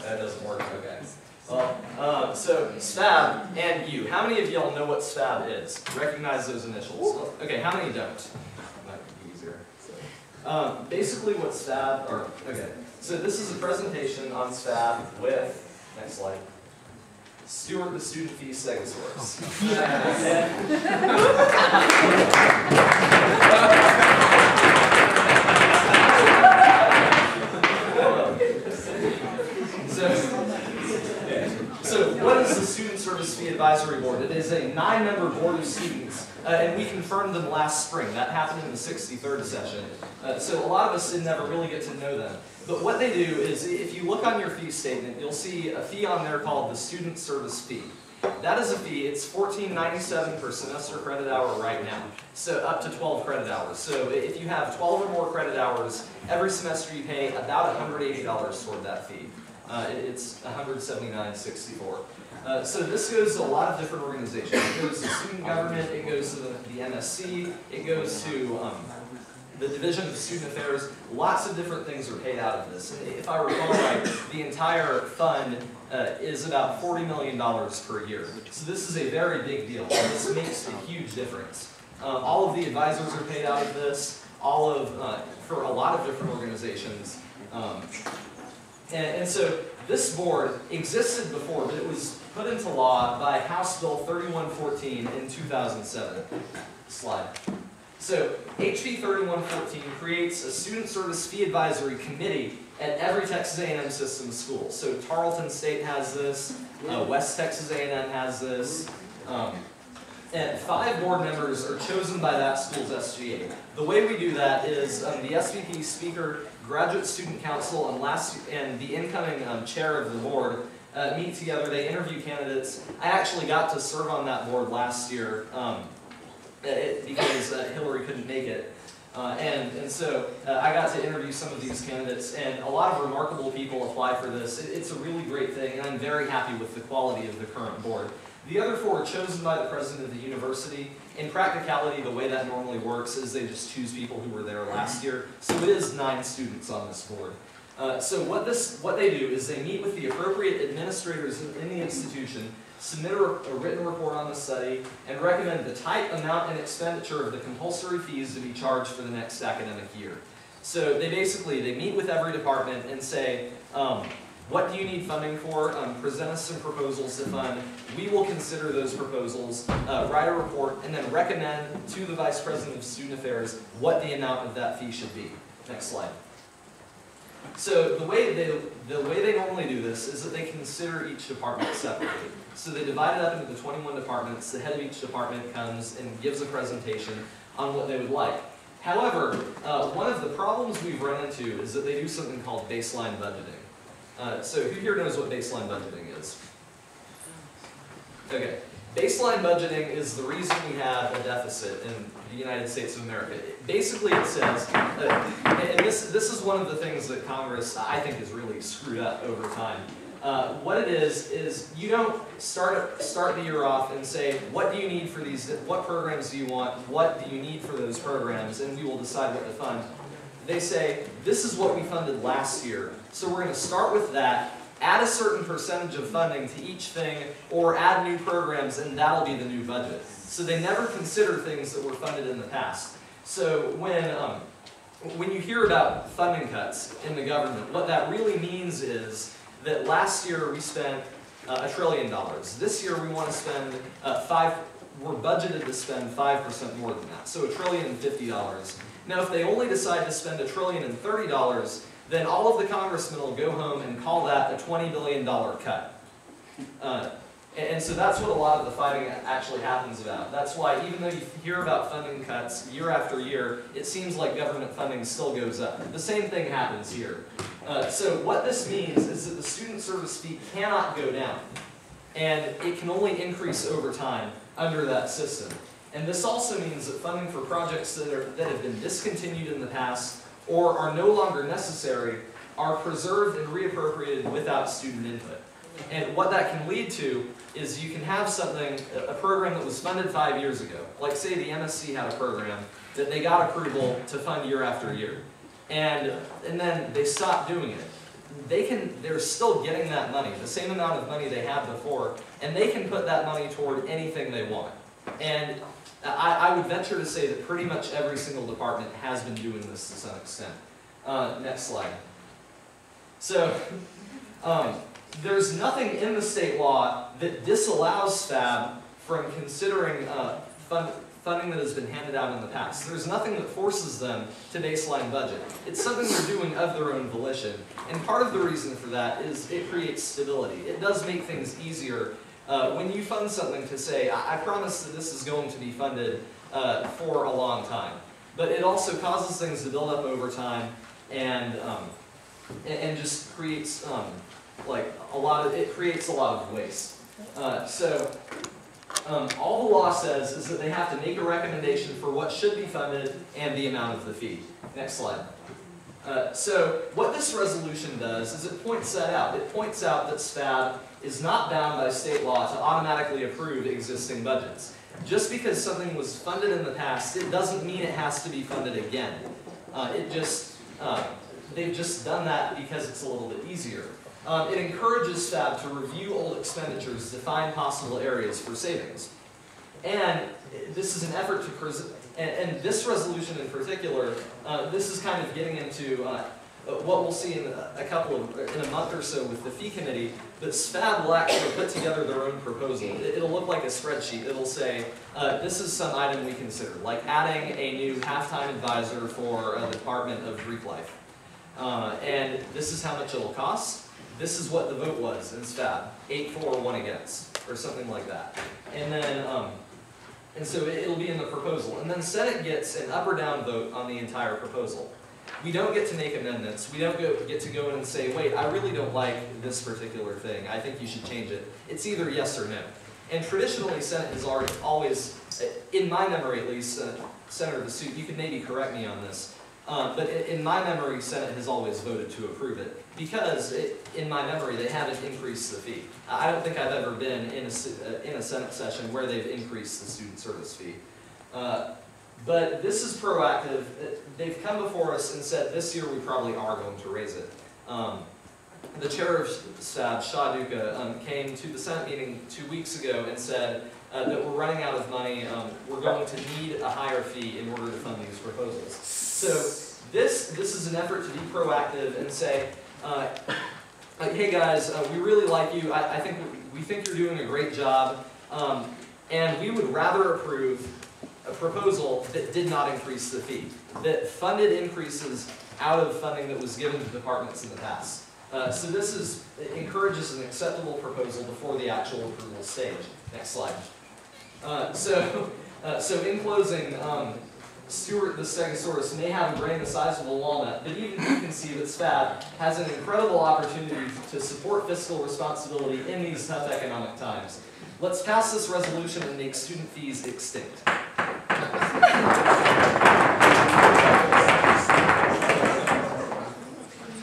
That doesn't work. Okay. Well, so SPAB and you. How many of y'all know what SPAB is? Recognize those initials. Okay, how many don't? That could be easier. Basically, what SPAB, okay. So this is a presentation on SPAB with. Next slide. Stuart the Student Fee Stegosaurus. So what is the Student Service Fee Advisory Board? It is a 9-member board of students, and we confirmed them last spring. That happened in the 63rd session. So a lot of us did never really get to know them. But what they do is, if you look on your fee statement, you'll see a fee on there called the Student Service Fee. That is a fee. It's $14.97 per semester credit hour right now, so up to 12 credit hours. So if you have 12 or more credit hours, every semester you pay about $180 toward that fee. It's $179.64. So this goes to a lot of different organizations. It goes to student government, it goes to the MSC, it goes to the Division of Student Affairs. Lots of different things are paid out of this. And if I recall right, the entire fund is about $40 million per year. So this is a very big deal. This makes a huge difference. All of the advisors are paid out of this, for a lot of different organizations. And so this board existed before, but it was put into law by House Bill 3114 in 2007. Slide. So HB 3114 creates a Student Service Fee Advisory Committee at every Texas A&M system school. So Tarleton State has this, West Texas A&M has this, and 5 board members are chosen by that school's SGA. The way we do that is the SVP Speaker, Graduate Student Council, and the incoming chair of the board meet together. They interview candidates. I actually got to serve on that board last year because Hillary couldn't make it. And so I got to interview some of these candidates, and a lot of remarkable people apply for this. It's a really great thing, and I'm very happy with the quality of the current board. The other 4 are chosen by the president of the university. In practicality, the way that normally works is they just choose people who were there last year. So it is 9 students on this board. So what they do is they meet with the appropriate administrators in the institution, submit a written report on the study, and recommend the type, amount, and expenditure of the compulsory fees to be charged for the next academic year. So they meet with every department and say, what do you need funding for? Present us some proposals to fund. We will consider those proposals, write a report, and then recommend to the Vice President of Student Affairs what the amount of that fee should be. Next slide. So the way they normally do this is that they consider each department separately. So they divide it up into the 21 departments. The head of each department comes and gives a presentation on what they would like. However, one of the problems we've run into is that they do something called baseline budgeting. So who here knows what baseline budgeting is? Okay. Baseline budgeting is the reason we have a deficit in the United States of America. Basically it says, and this is one of the things that Congress, I think, has really screwed up over time. What it is you don't start the year off and say, what do you need for these, what programs do you want, what do you need for those programs, and we will decide what to fund. They say, this is what we funded last year, so we're going to start with that, add a certain percentage of funding to each thing, or add new programs, and that'll be the new budget. So they never consider things that were funded in the past. So when you hear about funding cuts in the government, what that really means is that last year we spent $1 trillion. This year we want to spend we're budgeted to spend 5% more than that, so $1,050,000,000. Now if they only decide to spend $1,030,000,000, then all of the congressmen will go home and call that a $20 billion cut. And so that's what a lot of the fighting actually happens about. That's why even though you hear about funding cuts year after year, it seems like government funding still goes up. The same thing happens here. So what this means is that the student service fee cannot go down, and it can only increase over time under that system. And this also means that funding for projects that have been discontinued in the past or are no longer necessary are preserved and reappropriated without student input. And what that can lead to is you can have a program that was funded 5 years ago. Like say the MSC had a program that they got approval to fund year after year. And then they stopped doing it. They're still getting that money, the same amount of money they had before, and they can put that money toward anything they want. And I would venture to say that pretty much every single department has been doing this to some extent. Next slide. So, there's nothing in the state law that disallows FAB from considering funding that has been handed out in the past. There's nothing that forces them to baseline budget. It's something they're doing of their own volition. And part of the reason for that is it creates stability. It does make things easier when you fund something to say, I promise that this is going to be funded for a long time. But it also causes things to build up over time and just creates it creates a lot of waste. All the law says is that they have to make a recommendation for what should be funded and the amount of the fee. Next slide. So what this resolution does is it points that out. It points out that SFAB is not bound by state law to automatically approve existing budgets. Just because something was funded in the past, it doesn't mean it has to be funded again. They've just done that because it's a little bit easier. It encourages FAB to review old expenditures to find possible areas for savings. And this is an effort to and this resolution in particular, this is kind of getting into what we'll see in a month or so with the fee committee, that SFAB will actually put together their own proposal. It'll look like a spreadsheet. It'll say, this is some item we consider, like adding a new half-time advisor for the Department of Greek Life. And this is how much it'll cost. This is what the vote was in SFAB, 8 for, 1 against, or something like that. And then, and so it'll be in the proposal. And then Senate gets an up or down vote on the entire proposal. We don't get to make amendments. We don't get to go in and say, wait, I really don't like this particular thing. I think you should change it. It's either yes or no. And traditionally, Senate has always, in my memory at least, Senator Basu, you can maybe correct me on this, but in my memory, Senate has always voted to approve it because, in my memory, they haven't increased the fee. I don't think I've ever been in a Senate session where they've increased the student service fee. But this is proactive. They've come before us and said this year we probably are going to raise it. The chair of SFAB, Shah Duka, came to the Senate meeting 2 weeks ago and said that we're running out of money. We're going to need a higher fee in order to fund these proposals. So this is an effort to be proactive and say, hey guys, we really like you. I think we think you're doing a great job, and we would rather approve a proposal that did not increase the fee, that funded increases out of funding that was given to departments in the past. So this encourages an acceptable proposal before the actual approval stage. Next slide. So in closing, Stuart the Stegosaurus may have a brain the size of a walnut, but even you can see that SFAB has an incredible opportunity to support fiscal responsibility in these tough economic times. Let's pass this resolution and make student fees extinct. Does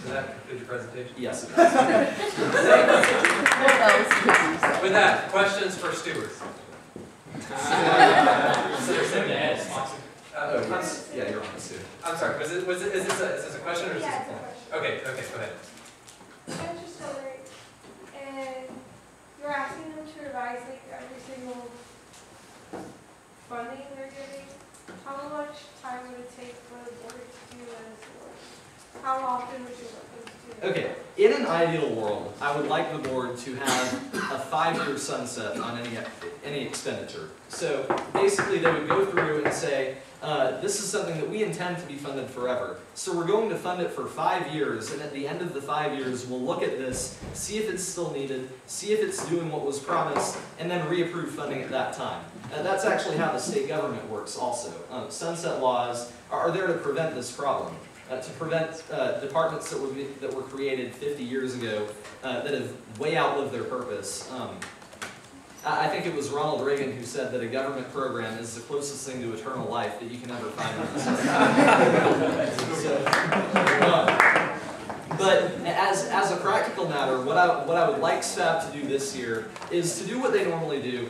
that conclude your presentation? Yes, it does. With that, questions for Stuart? Yeah, you're on, Stuart. I'm sorry, is this a question or is this a point? Okay, go ahead. I'm just wondering, and you're asking them to revise like every single funding they're getting. How much time would it take for the board to do this, or how often would you want them to do it? Okay, in an ideal world, I would like the board to have a 5-year sunset on any expenditure. So basically they would go through and say, this is something that we intend to be funded forever. So we're going to fund it for 5 years, and at the end of the 5 years, we'll look at this, see if it's still needed, see if it's doing what was promised, and then reapprove funding at that time. That's actually how the state government works also. Sunset laws are there to prevent this problem. To prevent departments that were created 50 years ago that have way outlived their purpose. I think it was Ronald Reagan who said that a government program is the closest thing to eternal life that you can ever find in society. But as a practical matter, what I would like SFAB to do this year is to do what they normally do,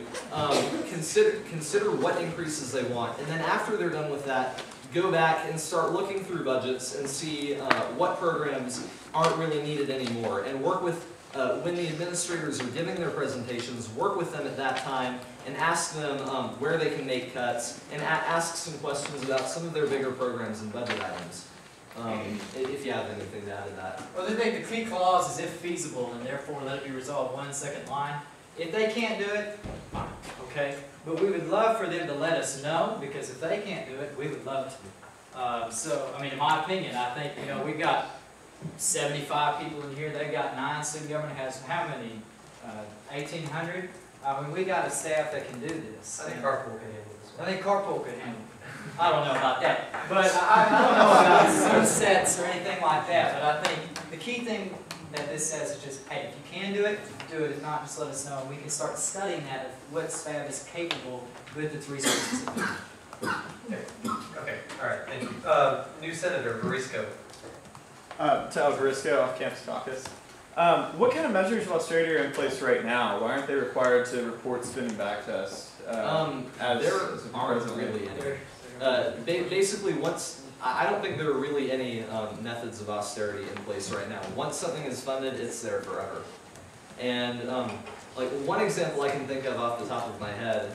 consider what increases they want, and then after they're done with that, go back and start looking through budgets and see what programs aren't really needed anymore, and work with, when the administrators are giving their presentations, work with them at that time and ask them where they can make cuts, and ask some questions about some of their bigger programs and budget items. If you have anything to add to that. Well, they make the clean clause as if feasible, and therefore let it be resolved. One second line, If they can't do it, fine, okay? But we would love for them to let us know, because if they can't do it, we would love to. So, I mean, in my opinion, I think, you know, we've got 75 people in here, they've got 9, student government has how many? 1,800? I mean, we got a staff that can do this. I think carpool can handle this. I think carpool could handle it. I don't know about that. But I don't know about sunsets or anything like that. But I think the key thing that this says is just, hey, if you can do it, do it. If not, just let us know. And we can start studying that of what SFAB is capable with its resources. Okay, all right, thank you. New Senator Barisco. Tal Barisco, Off-Campus Caucus. What kind of measures of austerity are in place right now? Why aren't they required to report spending back to us? There aren't really any. Basically, I don't think there are really any methods of austerity in place right now. Once something is funded, it's there forever. And like one example I can think of off the top of my head,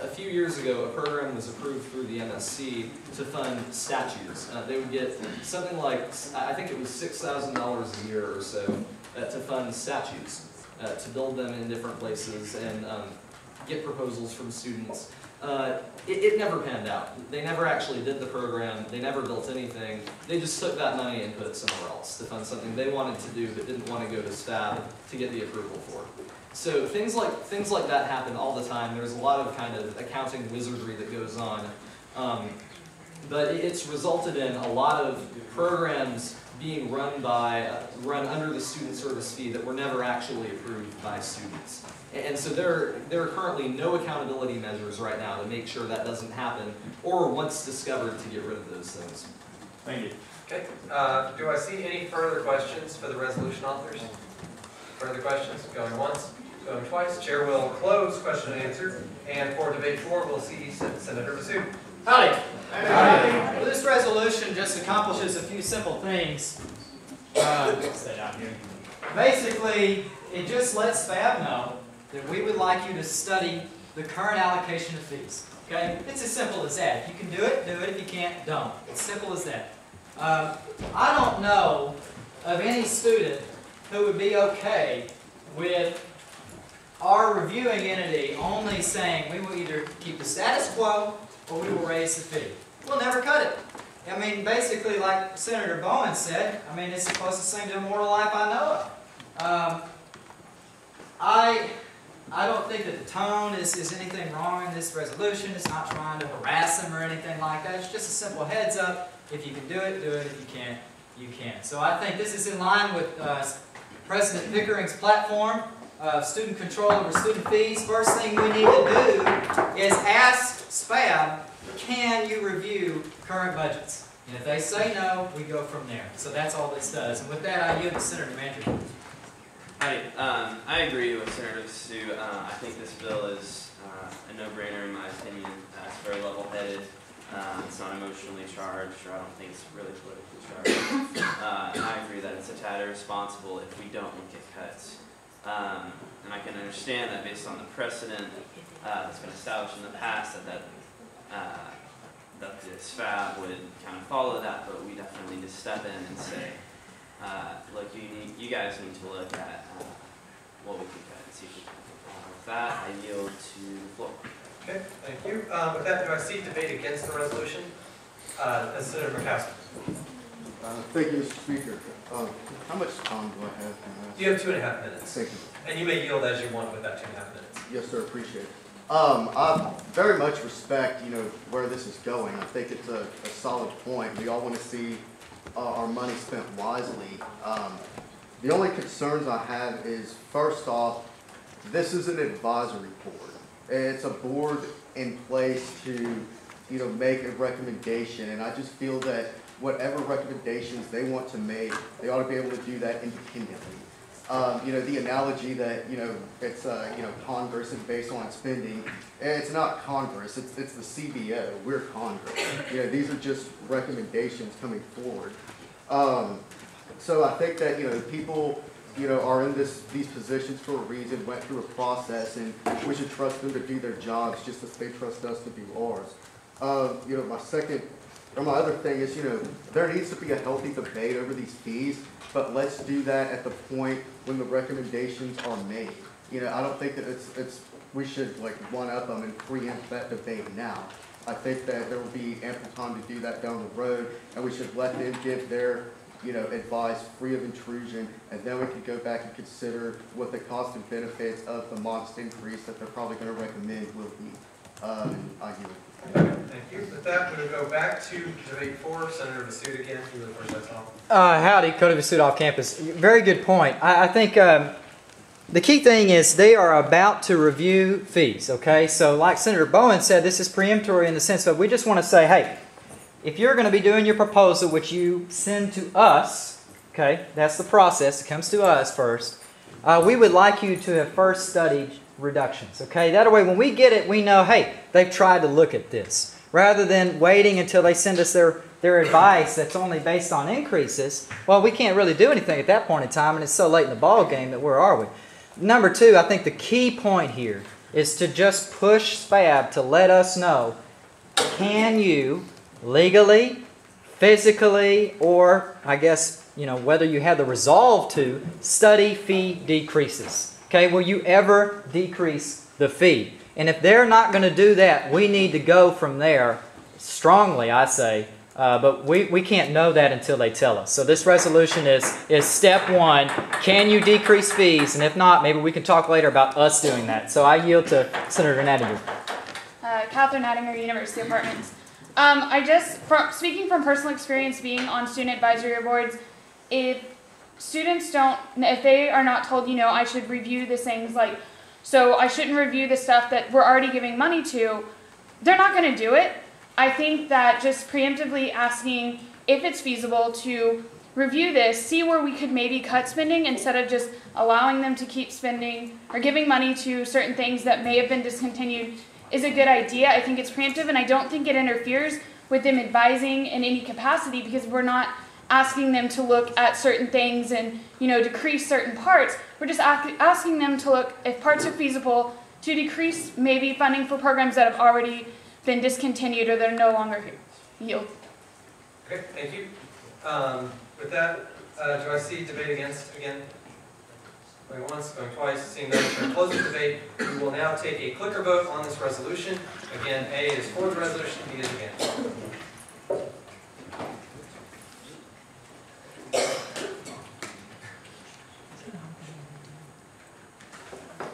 a few years ago, a program was approved through the MSC to fund statues. They would get something like, I think it was $6,000 a year or so to fund statues, to build them in different places and get proposals from students. It never panned out. They never actually did the program. They never built anything. They just took that money and put it somewhere else to fund something they wanted to do but didn't want to go to SFAB to get the approval for. So things like that happen all the time. There's a lot of kind of accounting wizardry that goes on. But it's resulted in a lot of programs being run under the student service fee that were never actually approved by students. And so there are currently no accountability measures right now to make sure that doesn't happen, or once discovered to get rid of those things. Thank you. Okay, do I see any further questions for the resolution authors? Further questions? Going once, going twice. Chair will close question and answer. And for debate 4, we'll see Senator Massoud. Howdy. Howdy. Well, this resolution just accomplishes a few simple things. Stay down here. Basically, it just lets SFAB know that we would like you to study the current allocation of fees. Okay? It's as simple as that. If you can do it, do it. If you can't, don't. It's simple as that. I don't know of any student who would be okay with our reviewing entity only saying we will either keep the status quo or we will raise the fee. We'll never cut it. I mean, basically, like Senator Bowen said, I mean, it's the closest thing to immortal life I know of. I don't think that the tone is anything wrong in this resolution. It's not trying to harass them or anything like that. It's just a simple heads up. If you can do it, do it. If you can't, you can't. So I think this is in line with President Pickering's platform of student control over student fees. First thing we need to do is ask SFAB, can you review current budgets? And if they say no, we go from there. So that's all this does. And with that, I yield to Senator Mandry. I agree with Senator Sue. I think this bill is a no-brainer in my opinion. It's very level-headed. It's not emotionally charged, or I don't think it's really politically charged. And I agree that it's a tad irresponsible if we don't look at cuts. And I can understand that based on the precedent that's been established in the past that the SFAB would kind of follow that, but we definitely need to step in and say, look, you guys need to look at what we can cut and see if we can. With that, I yield to the floor. Okay, thank you. With that, do I see debate against the resolution? Senator Murkowski. Thank you, Mr. Speaker. How much time do I have? You have 2.5 minutes. Thank you. And you may yield as you want with that 2.5 minutes. Yes, sir. Appreciate it. I very much respect, where this is going. I think it's a solid point. We all want to see our money spent wisely. The only concerns I have is, first off, this is an advisory board. It's a board in place to, make a recommendation, and I just feel that whatever recommendations they want to make, they ought to be able to do that independently. The analogy that, it's, Congress and based on spending, it's not Congress, it's the CBO, we're Congress. These are just recommendations coming forward. So I think that, people, are in these positions for a reason, went through a process, and we should trust them to do their jobs just as they trust us to do ours. My other thing is, there needs to be a healthy debate over these fees, but let's do that at the point when the recommendations are made. I don't think that we should like one up them and preempt that debate now. I think that there will be ample time to do that down the road, and we should let them give their, advice free of intrusion, and then we could go back and consider what the cost and benefits of the modest increase that they're probably going to recommend will be. And I yield. Thank you. With that, we'll go back to debate 4. Senator Vasud again. You were the first, that's all. Howdy, Cody Vasud off campus. Very good point. I think the key thing is they are about to review fees, okay? So like Senator Bowen said, this is preemptory in the sense that we just want to say, hey, if you're going to be doing your proposal, which you send to us, okay, that's the process, it comes to us first, we would like you to have first studied reductions, okay? That way when we get it, we know, hey, they've tried to look at this. Rather than waiting until they send us their advice that's only based on increases, well, we can't really do anything at that point in time, and it's so late in the ball game that where are we? Number 2, I think the key point here is to just push SPAB to let us know, can you legally, physically, or I guess, whether you have the resolve to study fee decreases. Okay, will you ever decrease the fee? And if they're not going to do that, we need to go from there strongly, I say. But we can't know that until they tell us. So this resolution is step 1. Can you decrease fees? And if not, maybe we can talk later about us doing that. So I yield to Senator Nattinger. Catherine Nattinger, University Apartments. Speaking from personal experience being on student advisory boards, if they are not told, I should review these things so I shouldn't review the stuff that we're already giving money to, they're not going to do it. I think that just preemptively asking if it's feasible to review this, see where we could maybe cut spending instead of just allowing them to keep spending or giving money to certain things that may have been discontinued is a good idea. I think it's preemptive, and I don't think it interferes with them advising in any capacity because we're not asking them to look at certain things and, decrease certain parts. We're just asking them to look, if parts are feasible, to decrease maybe funding for programs that have already been discontinued or that are no longer here. Yield. Okay, thank you. With that, do I see debate against again? Going once, going twice, seeing none, we're going to close the debate. We will now take a clicker vote on this resolution. Again, A is for the resolution, B is against.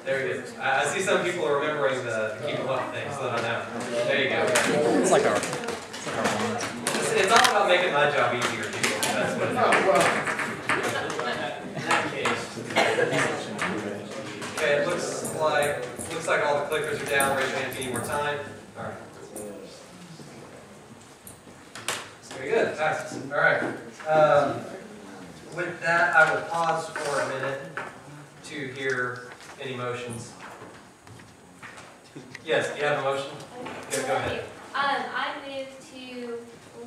There it is. I see some people are remembering the keep them up thing, so that I know. There you go. It's like our It's all about making my job easier, people. That's what it is. Okay, it looks like all the clickers are down. Raise your hand if you need more time. All right. Very good. Passes. All right. With that, I will pause for a minute to hear any motions. Yes, do you have a motion? Yeah, go ahead. I move to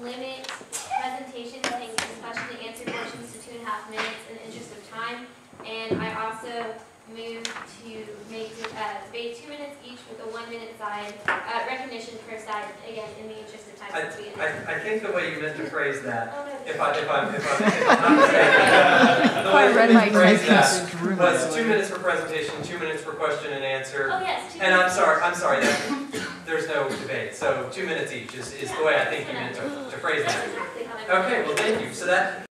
limit presentations and question and answer portions to 2.5 minutes in the interest of time. And I also move to make debate 2 minutes each with a 1-minute side recognition per side, again, in the interest of time. I think the way you meant to phrase that, if I'm not mistaken, the way you meant to phrase that was 2 minutes for presentation, 2 minutes for question and answer. Oh, yes. And I'm sorry, there's no debate. So 2 minutes each is the way I think you meant to phrase that. Okay, well thank you. So that